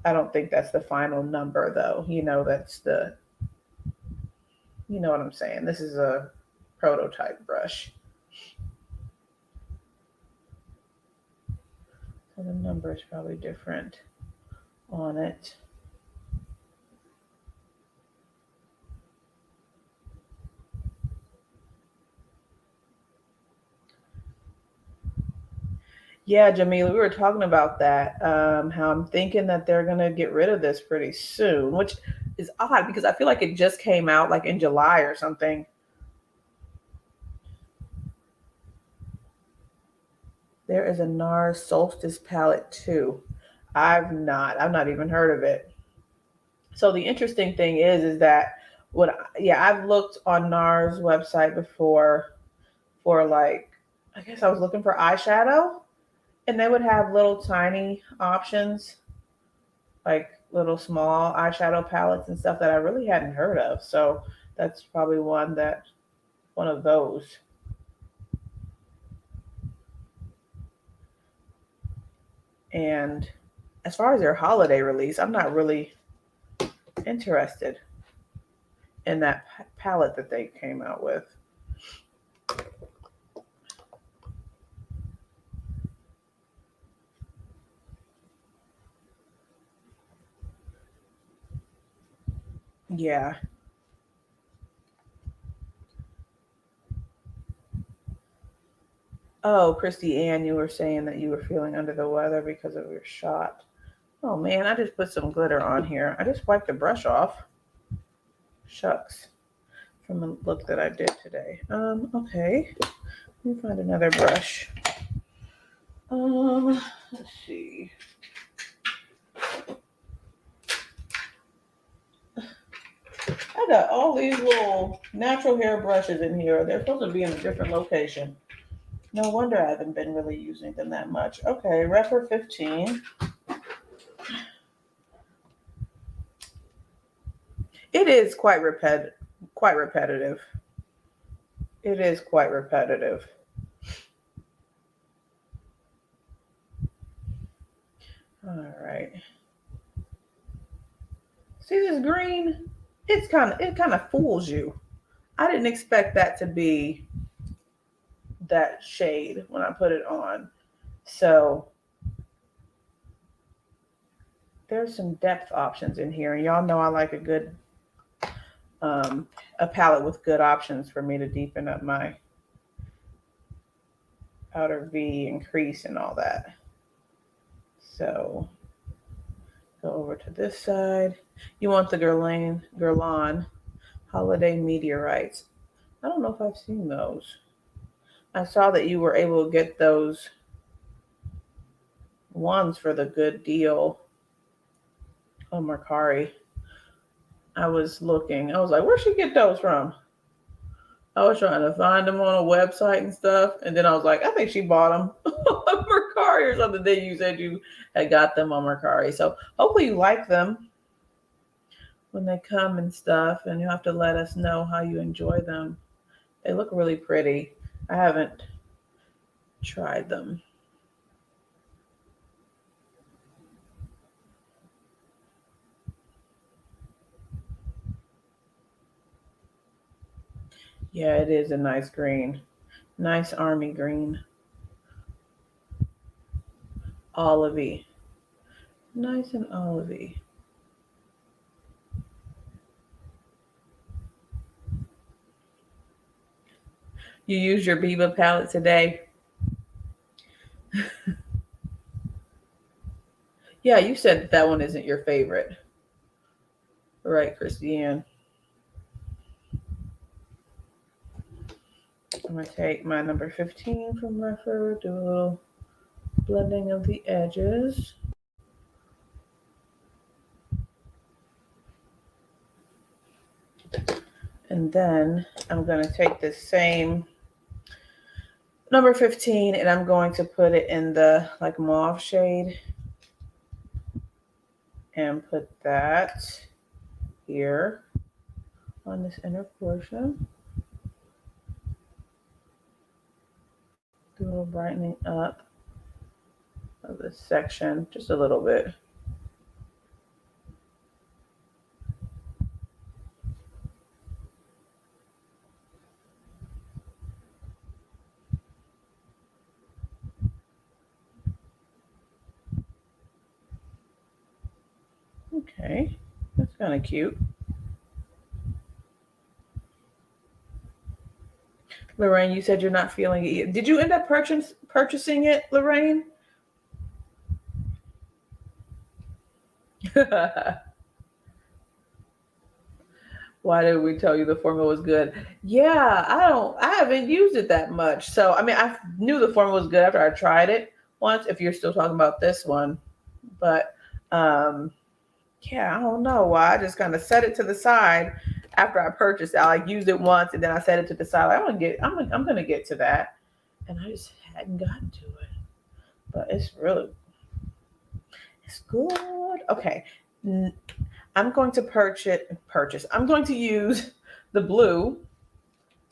I don't think that's the final number though. That's you know what I'm saying. This is a prototype brush. So the number is probably different on it. Yeah, Jamila, we were talking about that. How I'm thinking that they're gonna get rid of this pretty soon, which is odd because I feel like it just came out like in July or something. There is a NARS Solstice palette too. I've not even heard of it. So the interesting thing is that yeah, I've looked on NARS website before for like, I guess I was looking for eyeshadow, and they would have little tiny options, like little small eyeshadow palettes and stuff that I really hadn't heard of. So that's probably one of those. And as far as their holiday release, I'm not really interested in that palette that they came out with. Yeah. Oh, Christy Ann, you were saying that you were feeling under the weather because of your shot. Oh man, I just put some glitter on here. I just wiped the brush off. Shucks. From the look that I did today. Okay. Let me find another brush. Let's see. I got all these little natural hair brushes in here. They're supposed to be in a different location. No wonder I haven't been really using them that much. Okay, Repper 15. It is quite repetitive. It is quite repetitive. All right. See this green? It kind of fools you. I didn't expect that to be that shade when I put it on. So there's some depth options in here, and y'all know I like um, a palette with good options for me to deepen up my outer V and crease and all that. So go over to this side. You want the Guerlain Holiday Meteorites. I don't know if I've seen those. I saw that you were able to get those ones for the good deal on Mercari. I was looking. I was like, where'd she get those from? I was trying to find them on a website and stuff, and then I was like, I think she bought them on Mercari or something. Then you said you had got them on Mercari, so hopefully you like them when they come and stuff, and you have to let us know how you enjoy them. They look really pretty. I haven't tried them. Yeah, it is a nice green, nice army green, olivey, nice and olivey. You used your Biba palette today. Yeah, you said that one isn't your favorite. Right, Christiane. I'm going to take my number 15 from Refer, do a little blending of the edges. And then I'm going to take this same number 15 and I'm going to put it in the like mauve shade and put that here on this inner portion. Do a little brightening up of this section just a little bit. Okay, that's kind of cute. Lorraine, you said you're not feeling it. Did you end up purchasing it, Lorraine? Why did we tell you the formula was good? Yeah, I haven't used it that much. So, I mean, I knew the formula was good after I tried it once, if you're still talking about this one. But, yeah, I don't know why. I just kind of set it to the side after I purchased it. I like used it once and then I set it to the side. Like, I'm gonna get to that. And I just hadn't gotten to it. But it's good. Okay. I'm going to purchase. I'm going to use the blue.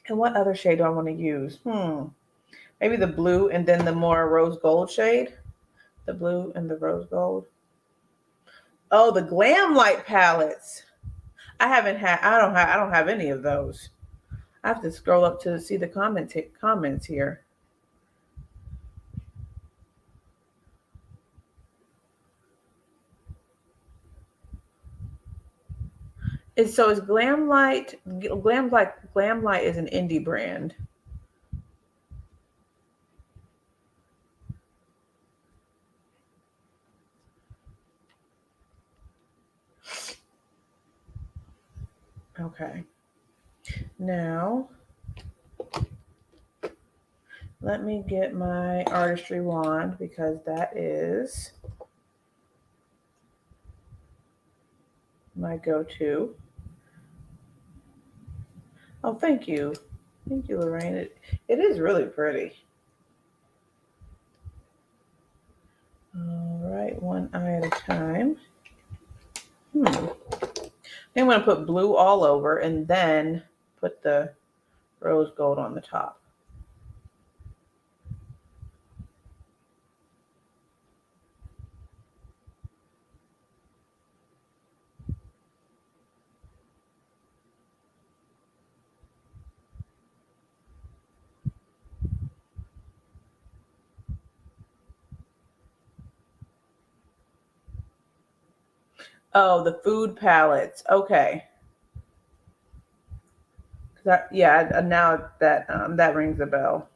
And what other shade do I want to use? Maybe the blue and then the more rose gold shade. The blue and the rose gold. Oh, the Glam Light palettes. I don't have any of those. I have to scroll up to see the comments here. It's Glam Light. Glam Light is an indie brand. Okay. Now let me get my artistry wand because that is my go-to. Oh, thank you. Thank you, Lorraine. It is really pretty. All right, one eye at a time. Then I'm going to put blue all over and then put the rose gold on the top. Oh, the food palettes. Okay. Now that rings a bell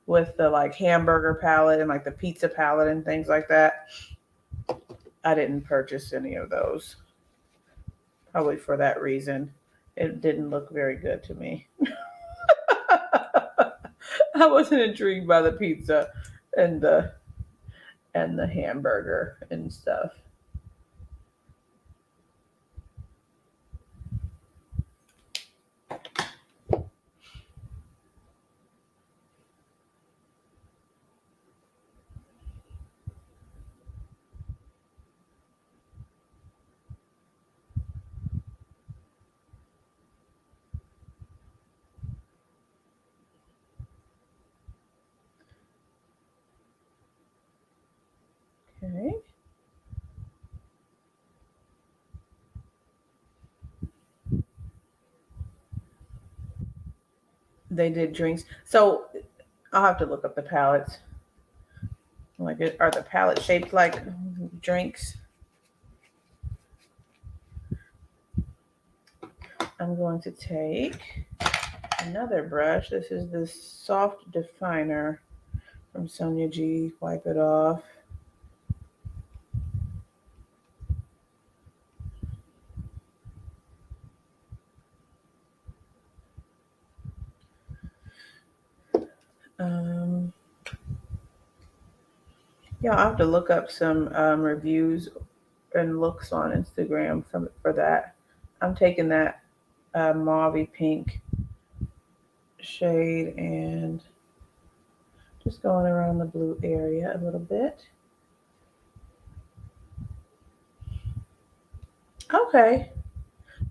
with the like hamburger palette and like the pizza palette and things like that. I didn't purchase any of those. Probably for that reason. It didn't look very good to me. I wasn't intrigued by the pizza and the hamburger and stuff. Okay. They did drinks. So I'll have to look up the palettes. Like, are the palettes shaped like drinks? I'm going to take another brush. This is the soft definer from Sonia G. Wipe it off. Yeah, I'll have to look up some reviews and looks on Instagram for that. I'm taking that mauve pink shade and just going around the blue area a little bit. Okay.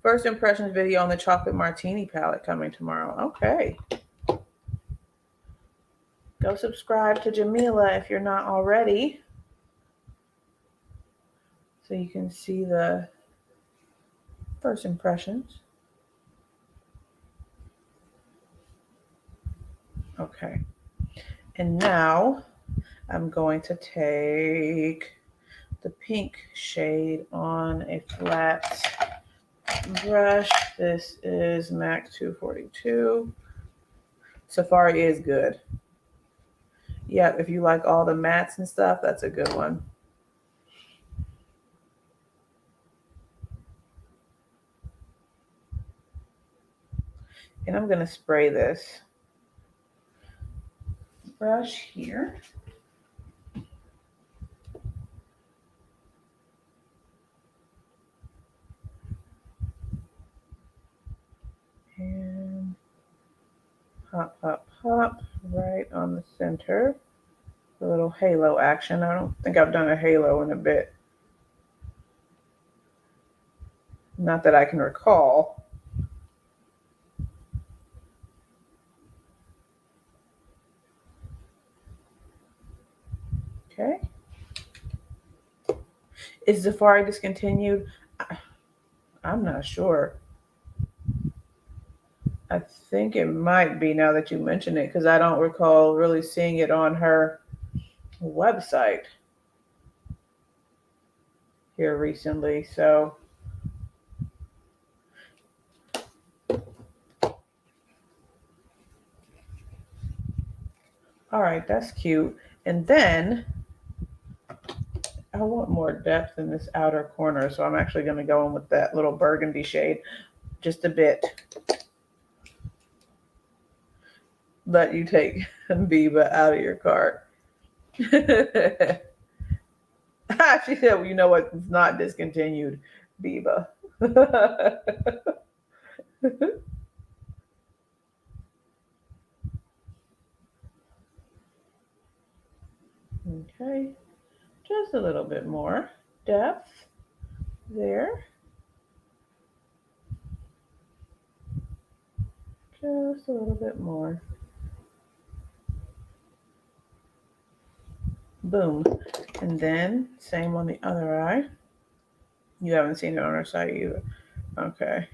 First impressions video on the chocolate martini palette coming tomorrow. Okay. Go subscribe to Jamila if you're not already, so you can see the first impressions. Okay. And now I'm going to take the pink shade on a flat brush. This is MAC 242. Safari is good. Yeah, if you like all the mattes and stuff, that's a good one. And I'm going to spray this brush here. And pop, pop, pop right on the center. A little halo action. I don't think I've done a halo in a bit. Not that I can recall. Okay. Is Safari discontinued? I'm not sure. I think it might be now that you mention it, because I don't recall really seeing it on her website here recently. So all right, that's cute. And then I want more depth in this outer corner, so I'm actually going to go in with that little burgundy shade just a bit. Let you take Biba out of your cart. She said, well, you know what? It's not discontinued, Biba. Okay, just a little bit more depth there. Just a little bit more. Boom. And then same on the other eye. You haven't seen it on her side either. Okay.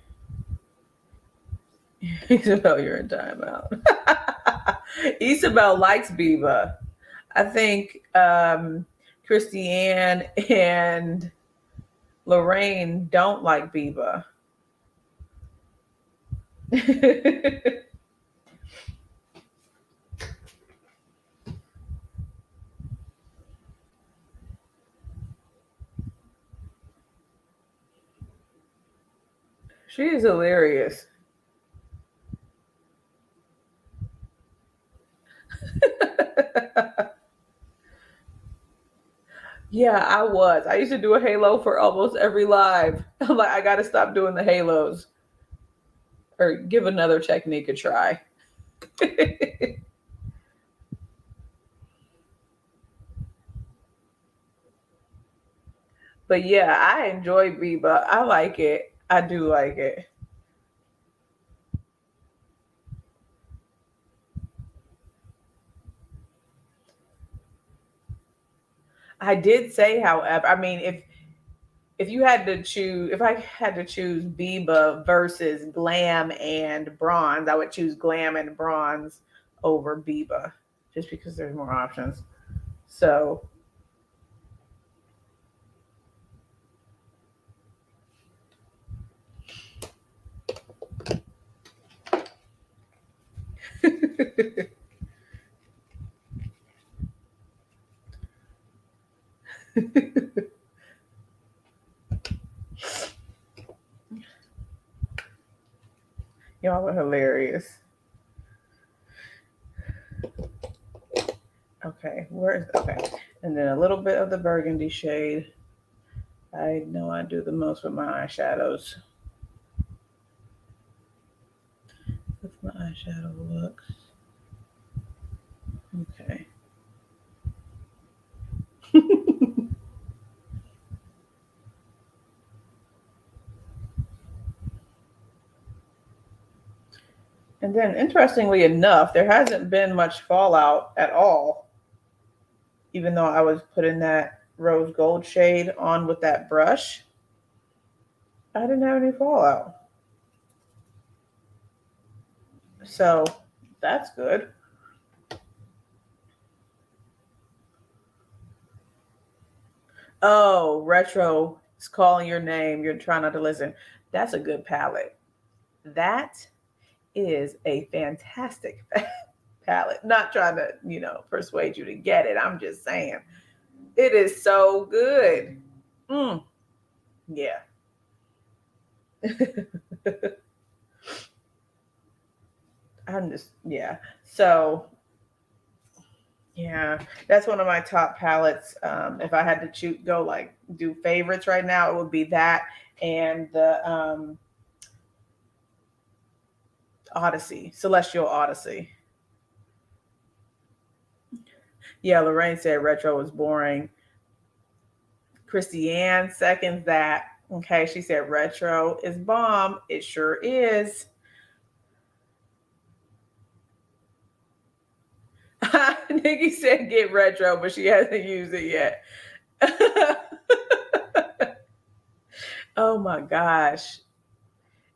Isabel, you're in timeout. Isabel likes Biba. I think Christiane and Lorraine don't like Biba. She is hilarious. Yeah, I was. I used to do a halo for almost every live. I'm like, I got to stop doing the halos or give another technique a try. But yeah, I enjoy Biba. I like it. I do like it. I did say, however, I mean, if you had to choose, if I had to choose Biba versus Glam and Bronze, I would choose Glam and Bronze over Biba, just because there's more options. So y'all are hilarious. Okay, okay? And then a little bit of the burgundy shade. I know I do the most with my eyeshadows. That's my eyeshadow looks. Okay. And then, interestingly enough, there hasn't been much fallout at all, even though I was putting that rose gold shade on with that brush. I didn't have any fallout. So that's good. Oh, retro is calling your name. You're trying not to listen. That's a good palette. That is a fantastic palette. Not trying to, persuade you to get it. I'm just saying. It is so good. Yeah. I'm just, yeah. So yeah, that's one of my top palettes. If I had to go like do favorites right now, it would be that and the Odyssey, Celestial Odyssey. Yeah, Lorraine said retro was boring. Christiane seconds that. Okay, she said retro is bomb. It sure is. Nikki said get retro, but she hasn't used it yet. Oh my gosh.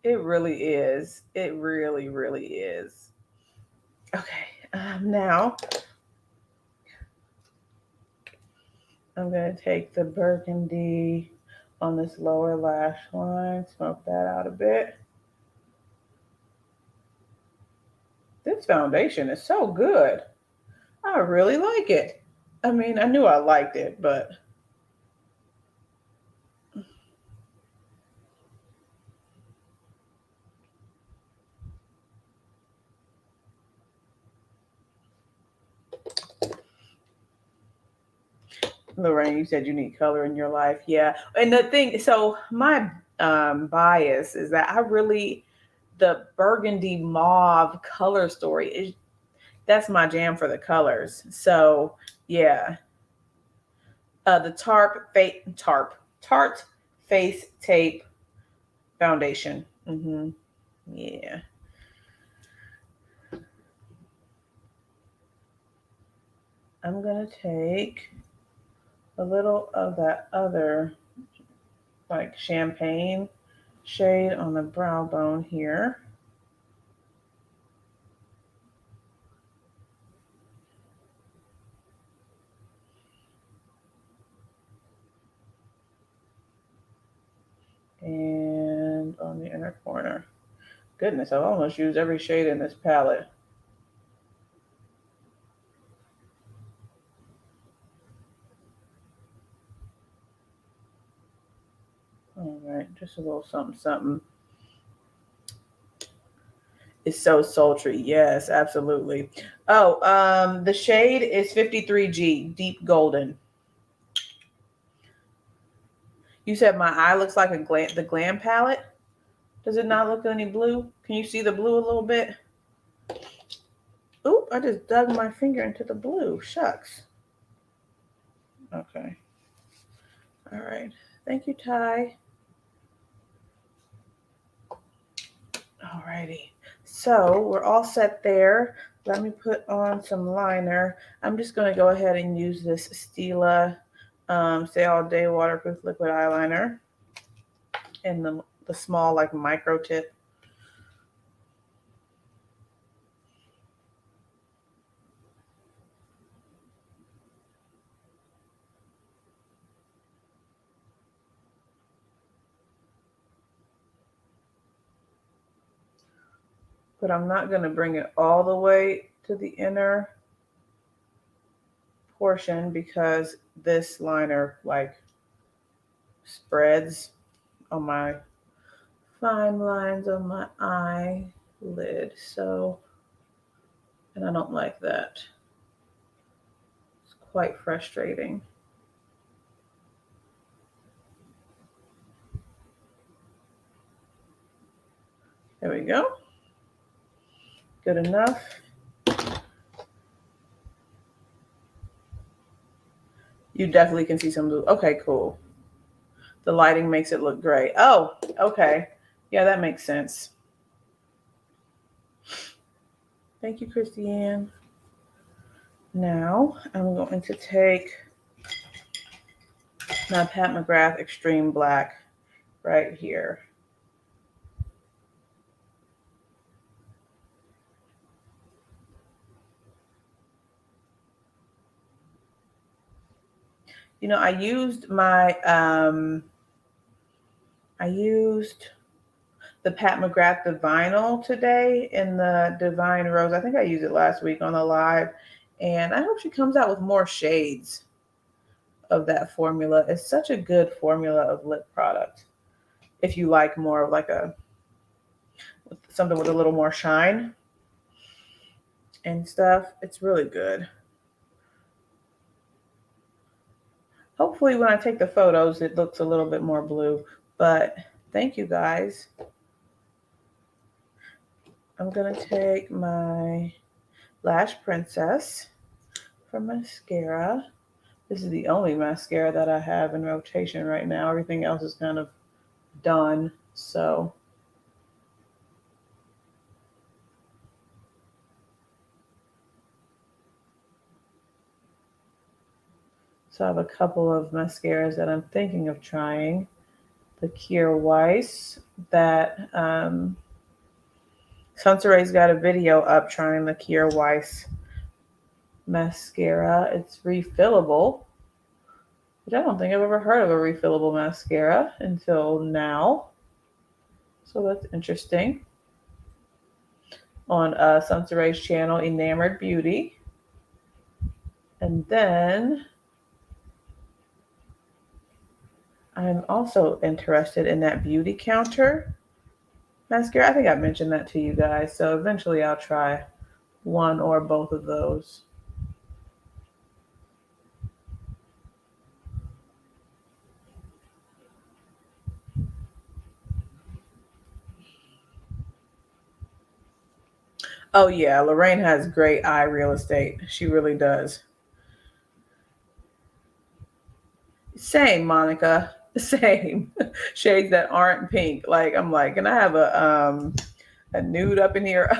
It really is. It really, really is. Okay. Now I'm going to take the burgundy on this lower lash line, smoke that out a bit. This foundation is so good. I really like it. I mean, I knew I liked it, but Lorraine, you said you need color in your life. Yeah. And the thing, so my bias is that I really, the burgundy mauve color story is that's my jam for the colors. So yeah, the Tarte Face Tape Foundation. Yeah. I'm gonna take a little of that other like champagne shade on the brow bone here. And on the inner corner. Goodness, I've almost used every shade in this palette. All right, just a little something, something. It's so sultry. Yes, absolutely. Oh, the shade is 53G, deep golden. You said my eye looks like the glam palette. Does it not look any blue? Can you see the blue a little bit? Oop, I just dug my finger into the blue. Shucks. Okay. All right. Thank you, Ty. All righty. So we're all set there. Let me put on some liner. I'm just going to go ahead and use this Stila Stay All Day Waterproof Liquid Eyeliner in the small like micro tip. But I'm not going to bring it all the way to the inner portion because this liner like spreads on my fine lines of my eyelid. So, and I don't like that. It's quite frustrating. There we go. Good enough. You definitely can see some blue. Okay, cool. The lighting makes it look gray. Oh, okay. Yeah, that makes sense. Thank you, Christiane. Now I'm going to take my Pat McGrath Extreme Black right here. You know, I used the Pat McGrath Divinal today in the Divine Rose. I think I used it last week on the live, and I hope she comes out with more shades of that formula. It's such a good formula of lip product. If you like more of like something with a little more shine. and stuff. It's really good. Hopefully when I take the photos, it looks a little bit more blue, but thank you guys. I'm gonna take my Lash Princess for mascara. This is the only mascara that I have in rotation right now. Everything else is kind of done, so. So I have a couple of mascaras that I'm thinking of trying. The Kier Weiss that Sunsuray's got a video up trying the Kier Weiss mascara. It's refillable, which I don't think I've ever heard of a refillable mascara until now. So that's interesting. On Sunsuray's channel, Enamored Beauty. And then I'm also interested in that Beauty Counter mascara. I think I mentioned that to you guys. So eventually I'll try one or both of those. Oh yeah, Lorraine has great eye real estate. She really does. Same, Monica. Same. Shades that aren't pink. Like I'm like, can I have a nude up in here?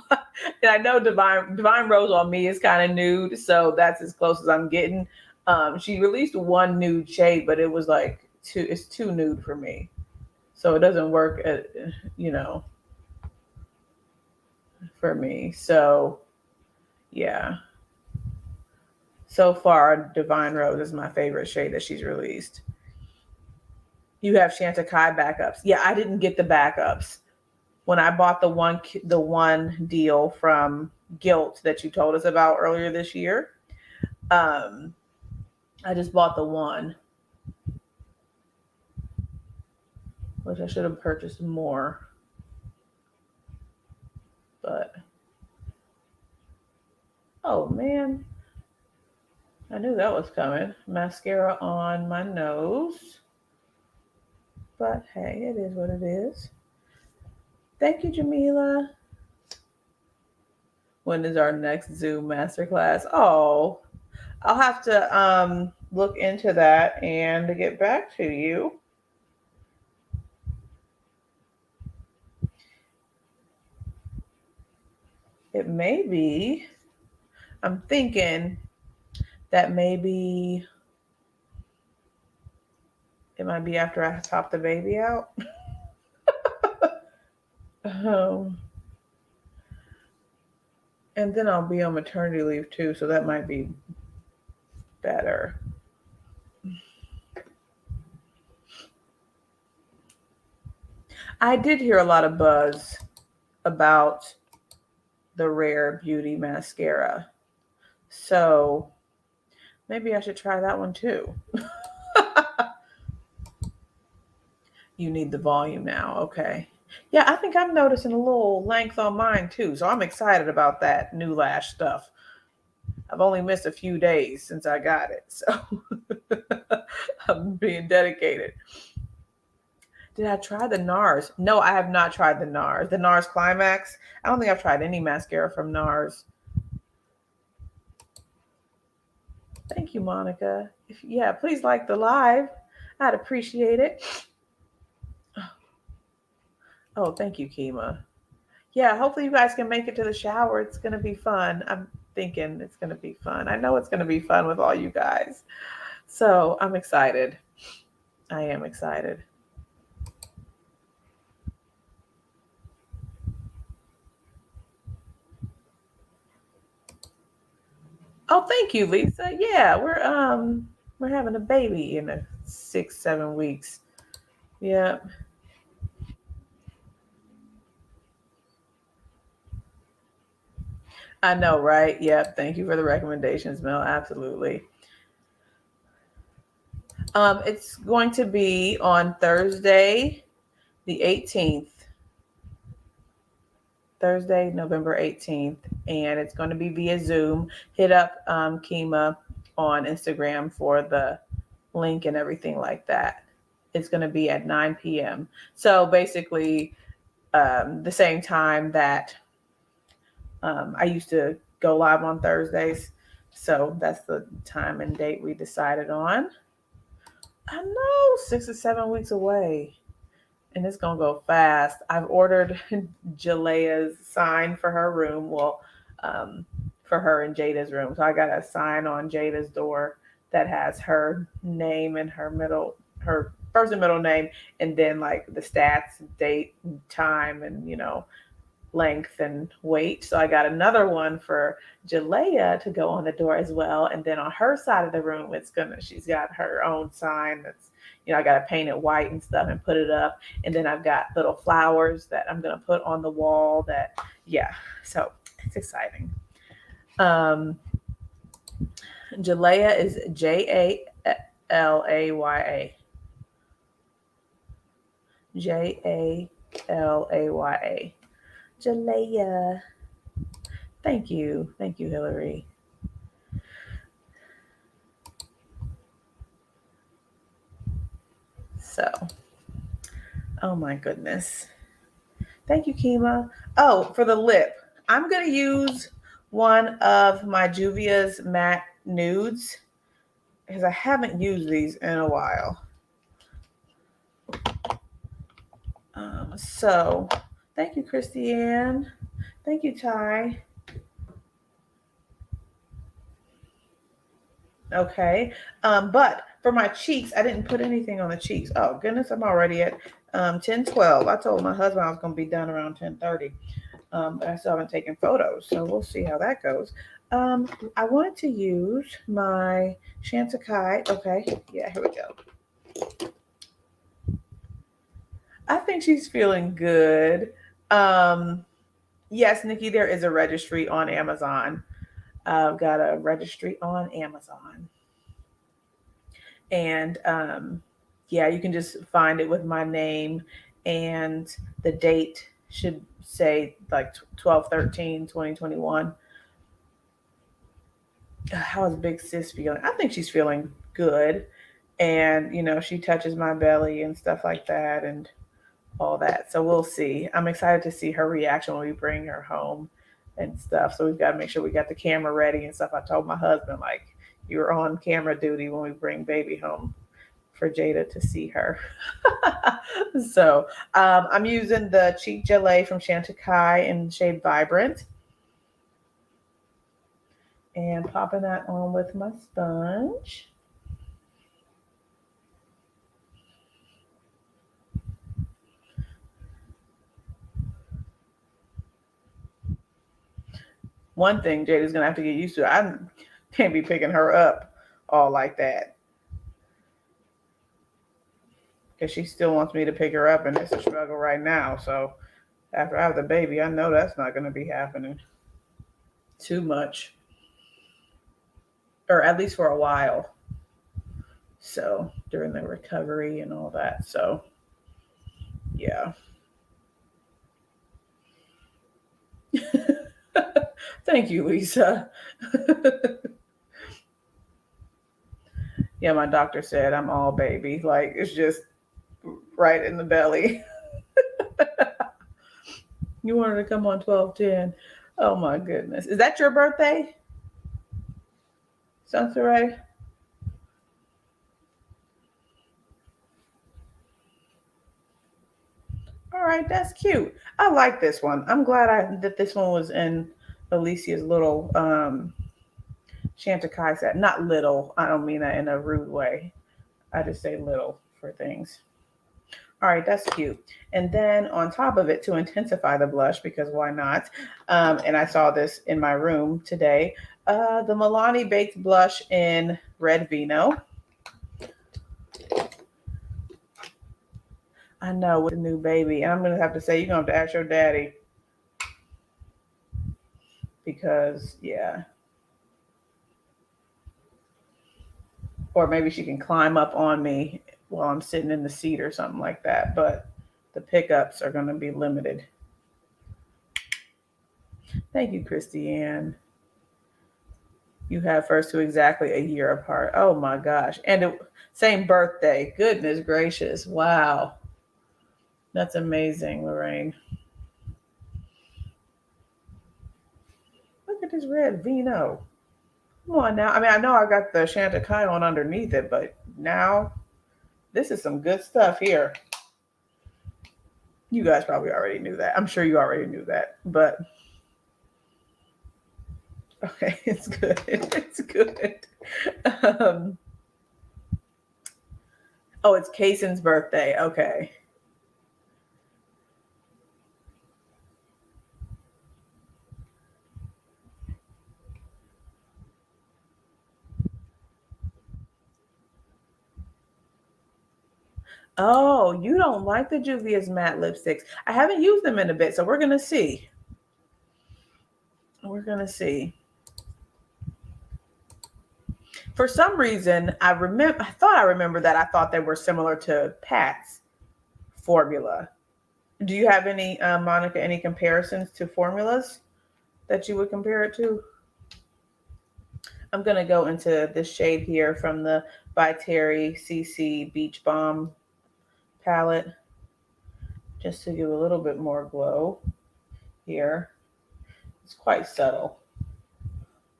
And I know Divine Rose on me is kind of nude, so that's as close as I'm getting. She released one nude shade, but it was like it's too nude for me. So it doesn't work for me. So yeah. So far, Divine Rose is my favorite shade that she's released. You have Chantecaille backups. Yeah, I didn't get the backups. When I bought the one deal from Gilt that you told us about earlier this year, um, I just bought the one, which I should have purchased more. But oh man, I knew that was coming. Mascara on my nose. But hey, it is what it is. Thank you, Jamila. When is our next Zoom masterclass? Oh, I'll have to look into that and get back to you. It may be. I'm thinking that maybe it might be after I pop the baby out. um, and then I'll be on maternity leave too, so that might be better. I did hear a lot of buzz about the Rare Beauty mascara. So maybe I should try that one too. You need the volume now. Okay. Yeah, I think I'm noticing a little length on mine too. So I'm excited about that new lash stuff. I've only missed a few days since I got it. So I'm being dedicated. Did I try the NARS? No, I have not tried the NARS. The NARS Climax. I don't think I've tried any mascara from NARS. Thank you, Monica. Yeah, please like the live. I'd appreciate it. Oh, thank you, Kima. Yeah, hopefully you guys can make it to the shower. It's going to be fun. I'm thinking it's going to be fun. I know it's going to be fun with all you guys. So I'm excited. I am excited. Oh, thank you, Lisa. Yeah, we're having a baby in 6-7 weeks. Yeah. I know, right? Yep. Thank you for the recommendations, Mel. Absolutely. It's going to be on Thursday, the 18th. Thursday, November 18th, and it's going to be via Zoom. Hit up Kima on Instagram for the link and everything like that. It's going to be at 9 p.m. So basically, the same time that I used to go live on Thursdays. So that's the time and date we decided on. I know, 6 or 7 weeks away. And it's gonna go fast. I've ordered Jalea's sign for her room. Well, for her and Jada's room. So I got a sign on Jada's door that has her name and her first and middle name, and then like the stats, date, time, and length and weight. So I got another one for Jalea to go on the door as well. And then on her side of the room, she's got her own sign that's, I got to paint it white and stuff and put it up. And then I've got little flowers that I'm going to put on the wall yeah. So it's exciting. Jalea is Jalaya. Jalaya. Jalea. Thank you. Thank you, Hillary. So, oh my goodness. Thank you, Kima. Oh, for the lip, I'm going to use one of my Juvia's matte nudes because I haven't used these in a while. So, thank you, Christiane. Thank you, Ty. Okay. But for my cheeks, I didn't put anything on the cheeks. Oh, goodness, I'm already at 10:12. I told my husband I was going to be done around 10:30. But I still haven't taken photos, so we'll see how that goes. I wanted to use my Chantecaille. Okay, yeah, here we go. I think she's feeling good. Yes, Nikki, there is a registry on Amazon. I've got a registry on Amazon. And yeah, you can just find it with my name, and the date should say like 12/13/2021. How is Big Sis feeling? I think she's feeling good. And, she touches my belly and stuff like that and all that. So we'll see. I'm excited to see her reaction when we bring her home and stuff. So we've got to make sure we got the camera ready and stuff. I told my husband, like, you're on camera duty when we bring baby home for Jada to see her. So I'm using the Cheek Gelée from Chantecaille in shade Vibrant. And popping that on with my sponge. One thing Jada's going to have to get used to, I can't be picking her up all like that. Because she still wants me to pick her up, and it's a struggle right now. So after I have the baby, I know that's not going to be happening too much. Or at least for a while. So during the recovery and all that. So yeah. Thank you, Lisa. Yeah, my doctor said I'm all baby. Like, it's just right in the belly. You wanted to come on 12/10. Oh my goodness. Is that your birthday? Sounds right. All right, that's cute. I like this one. I'm glad that this one was in Alicia's little Chantecaille set. Not little. I don't mean that in a rude way. I just say little for things. All right, that's cute. And then on top of it, to intensify the blush, because why not? And I saw this in my room today, the Milani Baked Blush in Red Vino. I know, with the new baby. And I'm going to have to say, you're going to have to ask your daddy. Because, yeah. Or maybe she can climb up on me while I'm sitting in the seat or something like that. But the pickups are going to be limited. Thank you, Christiane. You have first two exactly a year apart. Oh my gosh. And same birthday. Goodness gracious. Wow. That's amazing, Lorraine. Look at this red vino. Come on now. I mean, I know I got the Chantecaille on underneath it, but now this is some good stuff here. You guys probably already knew that. I'm sure you already knew that, but okay, it's good. It's good. Um, oh, it's Kaysen's birthday. Okay. Oh, you don't like the Juvia's matte lipsticks. I haven't used them in a bit, so we're gonna see. We're gonna see. For some reason, I thought I remember that I thought they were similar to Pat's formula. Do you have any, Monica, any comparisons to formulas that you would compare it to? I'm gonna go into this shade here from the By Terry CC Beach Bomb palette, just to give a little bit more glow here. It's quite subtle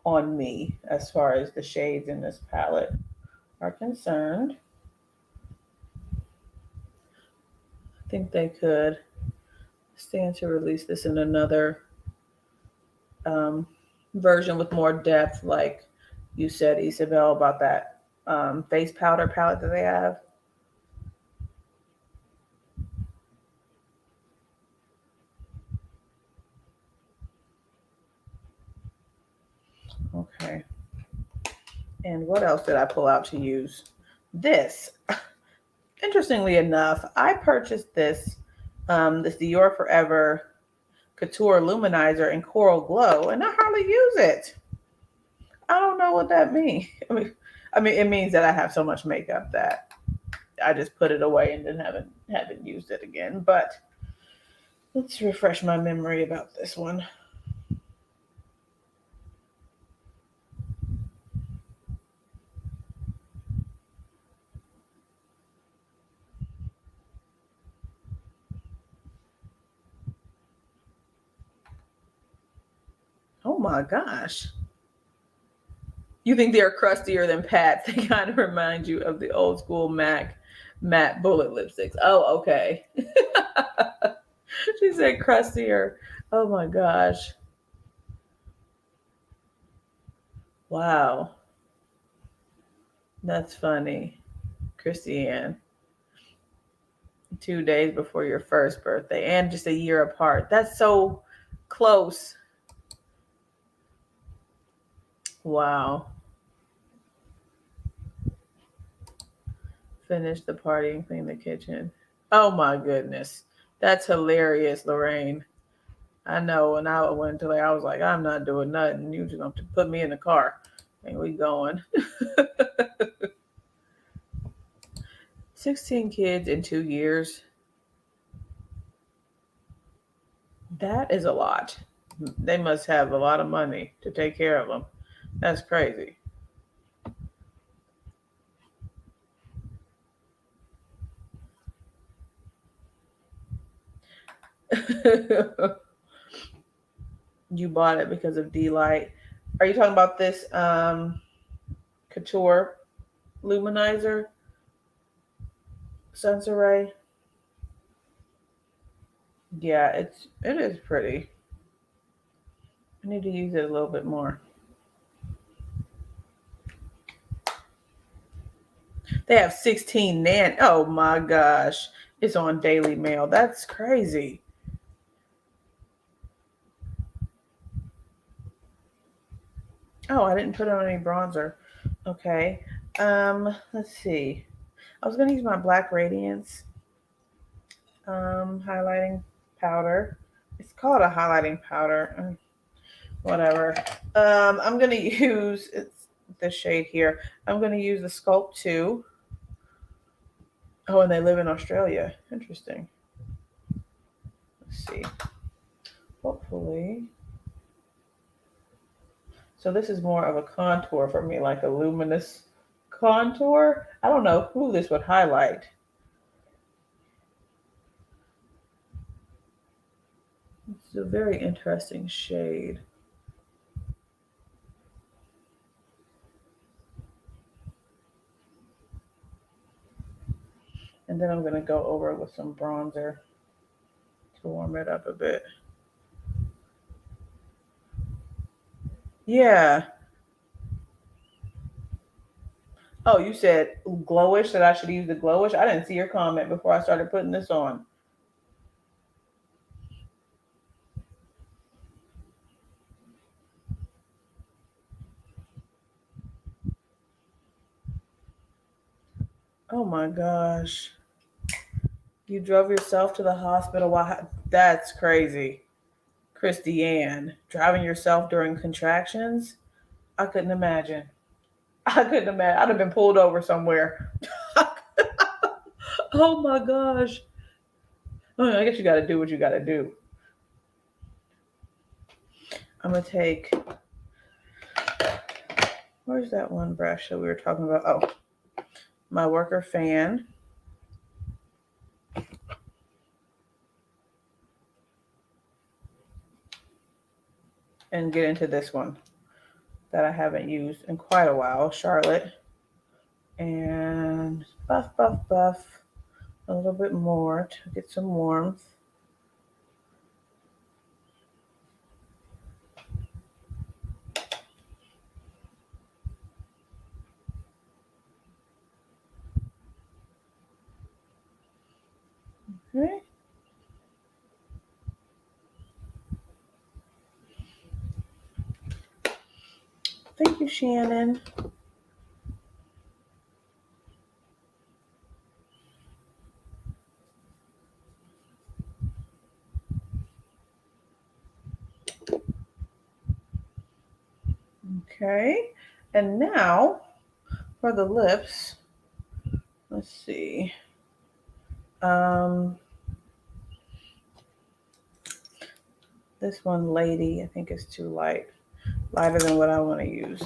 on me as far as the shades in this palette are concerned. I think they could stand to release this in another um, version with more depth, like you said, Isabel, about that face powder palette that they have. Okay. And what else did I pull out to use? This. Interestingly enough, I purchased this Dior Forever Couture Luminizer in Coral Glow, and I hardly use it. I don't know what that means. I mean, it means that I have so much makeup that I just put it away and then haven't used it again. But let's refresh my memory about this one. Oh my gosh. You think they're crustier than Pat's? They kind of remind you of the old school MAC matte bullet lipsticks. Oh, okay. She said crustier. Oh my gosh. Wow. That's funny. Christiane. 2 days before your first birthday and just a year apart. That's so close. Wow. Finish the party and clean the kitchen. Oh my goodness. That's hilarious, Lorraine. I know when I went to there, I was like, I'm not doing nothing. You just have to put me in the car and we going. 16 kids in 2 years. That is a lot. They must have a lot of money to take care of them. That's crazy. You bought it because of D-Light. Are you talking about this Couture Luminizer Sensoray? Yeah, it is pretty. I need to use it a little bit more. They have 16 nan. Oh my gosh. It's on Daily Mail. That's crazy. Oh, I didn't put on any bronzer. Okay. Let's see. I was gonna use my Black Radiance highlighting powder. It's called a highlighting powder. Whatever. I'm gonna use it's the shade here. I'm gonna use the Sculpt 2. Oh, and they live in Australia. Interesting. Let's see. Hopefully. So this is more of a contour for me, like a luminous contour. I don't know who this would highlight. It's a very interesting shade. And then I'm going to go over with some bronzer to warm it up a bit. Yeah. Oh, you said glowish, that I should use the glowish? I didn't see your comment before I started putting this on. Oh my gosh. You drove yourself to the hospital while that's crazy. Christy Ann, driving yourself during contractions? I couldn't imagine. I couldn't imagine. I'd have been pulled over somewhere. Oh my gosh. Oh, I guess you got to do what you got to do. I'm going to take, where's that one brush that we were talking about? Oh, my worker fan. And get into this one that I haven't used in quite a while, Charlotte. And buff, buff, buff a little bit more to get some warmth. Okay. Thank you, Shannon. Okay. And now for the lips, let's see. Um, this one, Lady, I think is too light. Lighter than what I want to use.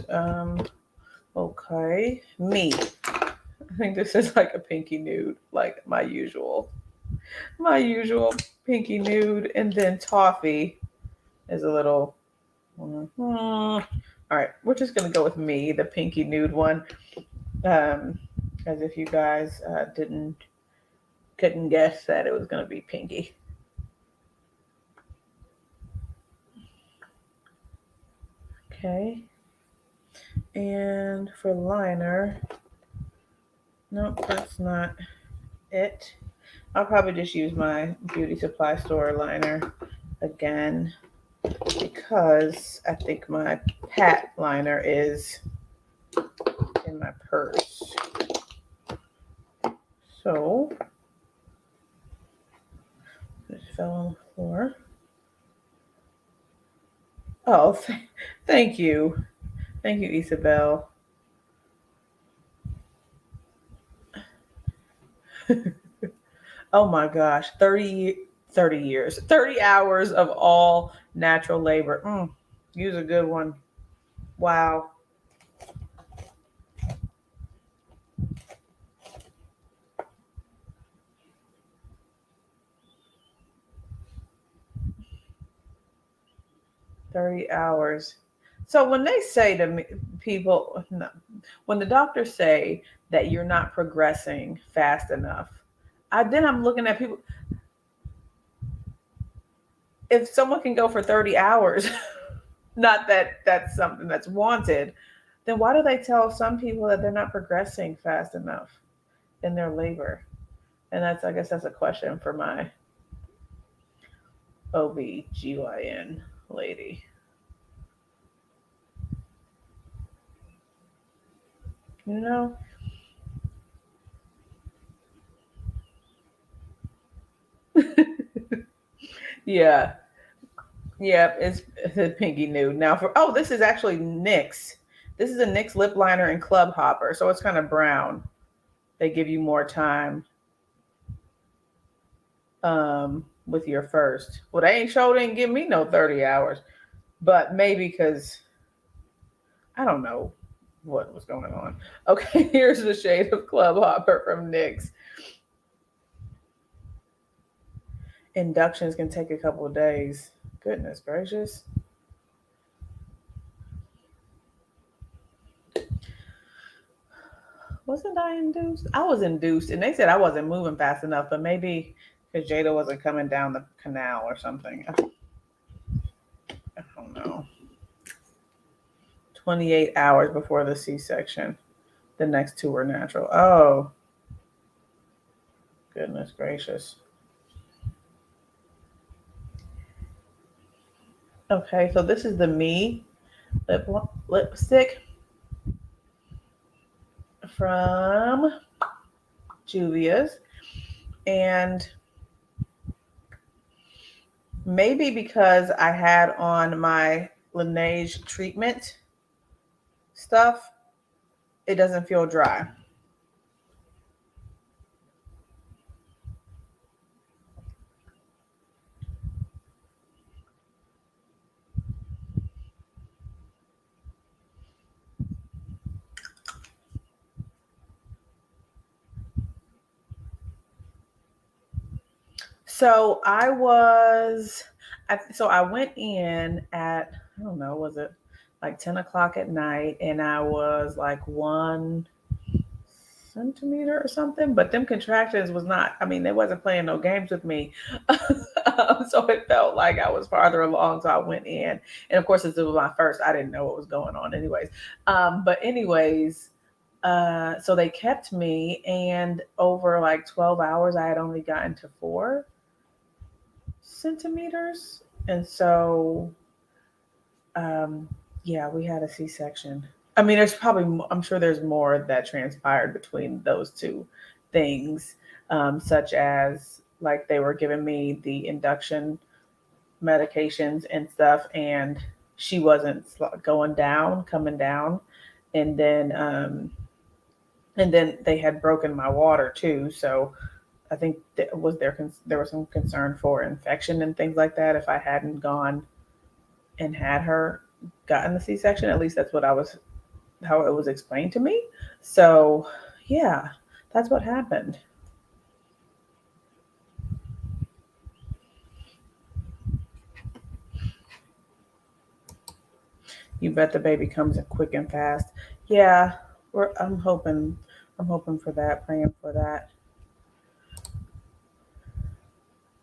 Okay. Me. I think this is like a pinky nude, like my usual. My usual pinky nude. And then Toffee is a little. All right. We're just going to go with me, the pinky nude one. As if you guys couldn't guess that it was going to be pinky. Okay. And for liner, nope, that's not it. I'll probably just use my beauty supply store liner again because I think my Pat liner is in my purse. So, this fell on the floor. Oh, thank you. Thank you, Isabel. Oh my gosh, 30 years, 30 hours of all natural labor. Use a good one. Wow. 30 hours. So when they say to me, people, no, when the doctors say that you're not progressing fast enough, I'm looking at people. If someone can go for 30 hours, not that that's something that's wanted, then why do they tell some people that they're not progressing fast enough in their labor? And I guess that's a question for my OB/GYN lady. You know? Yeah. Yeah, it's a pinky nude. Now this is actually NYX. This is a NYX lip liner and Club Hopper, so it's kind of brown. They give you more time with your first. Well, they ain't sure didn't give me no 30 hours, but maybe because I don't know what was going on. Okay, here's the shade of Club Hopper from NYX. Inductions can take a couple of days. Goodness gracious. Wasn't I induced? I was induced, and they said I wasn't moving fast enough, but maybe because Jada wasn't coming down the canal or something. I don't know. 28 hours before the C-section. The next two were natural. Oh, goodness gracious. Okay, so this is the Me lipstick from Juvia's. And maybe because I had on my Laneige treatment stuff, it doesn't feel dry. So I went in at, I don't know, was it like 10 o'clock at night, and I was like 1 centimeter or something, but them contractions was not, I mean, they wasn't playing no games with me. So it felt like I was farther along. So I went in, and of course, since it was my first, I didn't know what was going on anyways. But anyways, so they kept me, and over like 12 hours, I had only gotten to 4 centimeters. And so, um, yeah, we had a C-section. I mean, I'm sure there's more that transpired between those two things, such as like they were giving me the induction medications and stuff, and she wasn't coming down. And then they had broken my water too. So I think there was some concern for infection and things like that if I hadn't gone and had her gotten the C-section. At least that's what I was how it was explained to me. So yeah, that's what happened. You bet the baby comes in quick and fast. Yeah, I'm hoping for that, praying for that.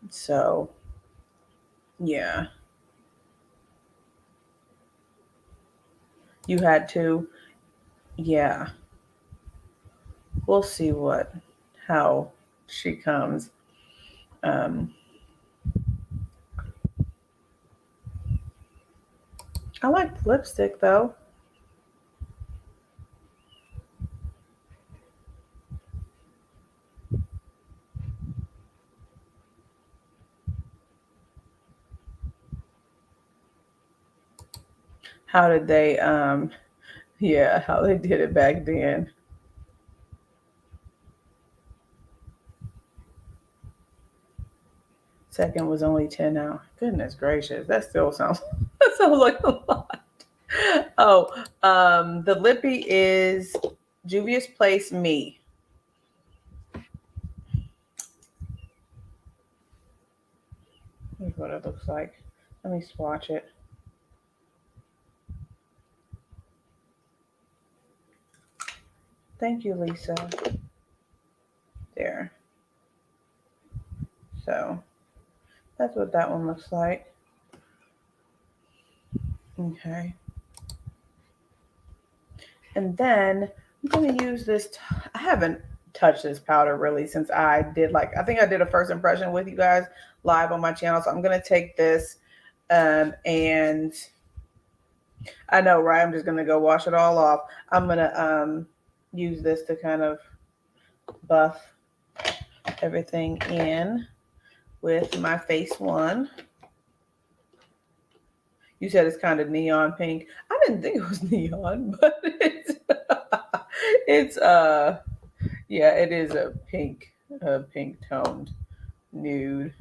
So yeah, you had to. Yeah, we'll see how she comes. Um, I like lipstick though. How did they? Yeah, how they did it back then. Second was only 10 now. Goodness gracious, that still sounds that sounds like a lot. Oh, the lippy is Juvia's Place Me. Here's what it looks like. Let me swatch it. Thank you, Lisa. There. So that's what that one looks like. Okay. And then I'm going to use this. I haven't touched this powder really since I think I did a first impression with you guys live on my channel. So I'm going to take this and I know, right? I'm just going to go wash it all off. I'm going to use this to kind of buff everything in with my face one. You said it's kind of neon pink. I didn't think it was neon, but it's yeah, it is a pink toned nude.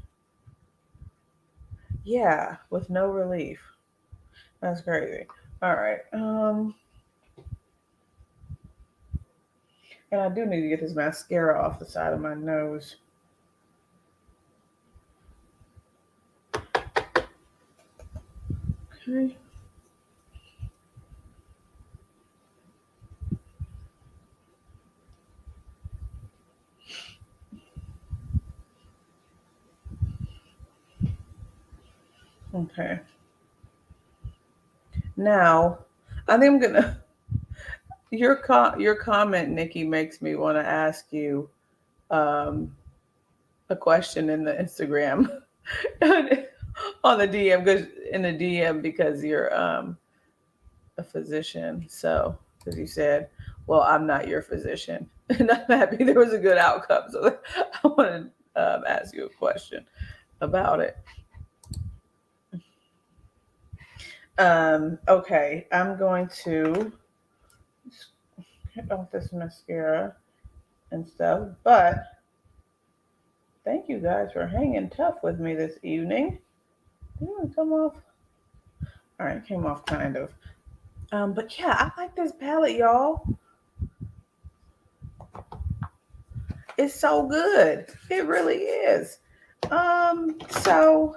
Yeah, with no relief. That's crazy. All right. And I do need to get this mascara off the side of my nose. Okay. Okay. Now, I think I'm gonna. Your comment, Nikki, makes me want to ask you um, a question in the Instagram on the DM because in the DM because you're a physician. So because you said, "Well, I'm not your physician," and I'm happy there was a good outcome. So I want to ask you a question about it. Okay, I'm going to get off this mascara and stuff, but thank you guys for hanging tough with me this evening. Didn't it come off? All right, it came off kind of. But yeah, I like this palette, y'all. It's so good. It really is. So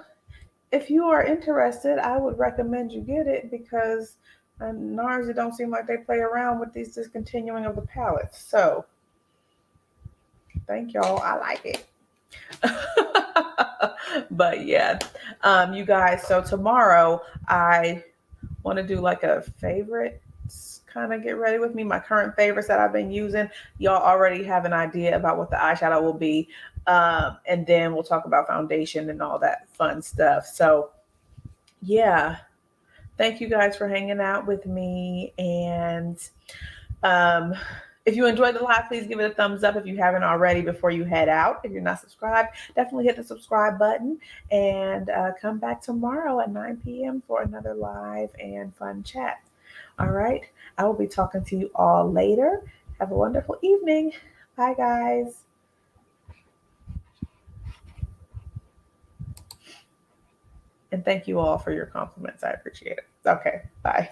if you are interested, I would recommend you get it because NARS, it don't seem like they play around with these discontinuing of the palettes. So thank y'all. I like it. But yeah, you guys. So tomorrow I want to do like a favorites kind of get ready with me. My current favorites that I've been using. Y'all already have an idea about what the eyeshadow will be. And then we'll talk about foundation and all that fun stuff. So yeah, thank you guys for hanging out with me. And um, if you enjoyed the live, please give it a thumbs up if you haven't already before you head out. If you're not subscribed, definitely hit the subscribe button and come back tomorrow at 9 p.m. for another live and fun chat. All right. I will be talking to you all later. Have a wonderful evening. Bye, guys. And thank you all for your compliments. I appreciate it. Okay. Bye.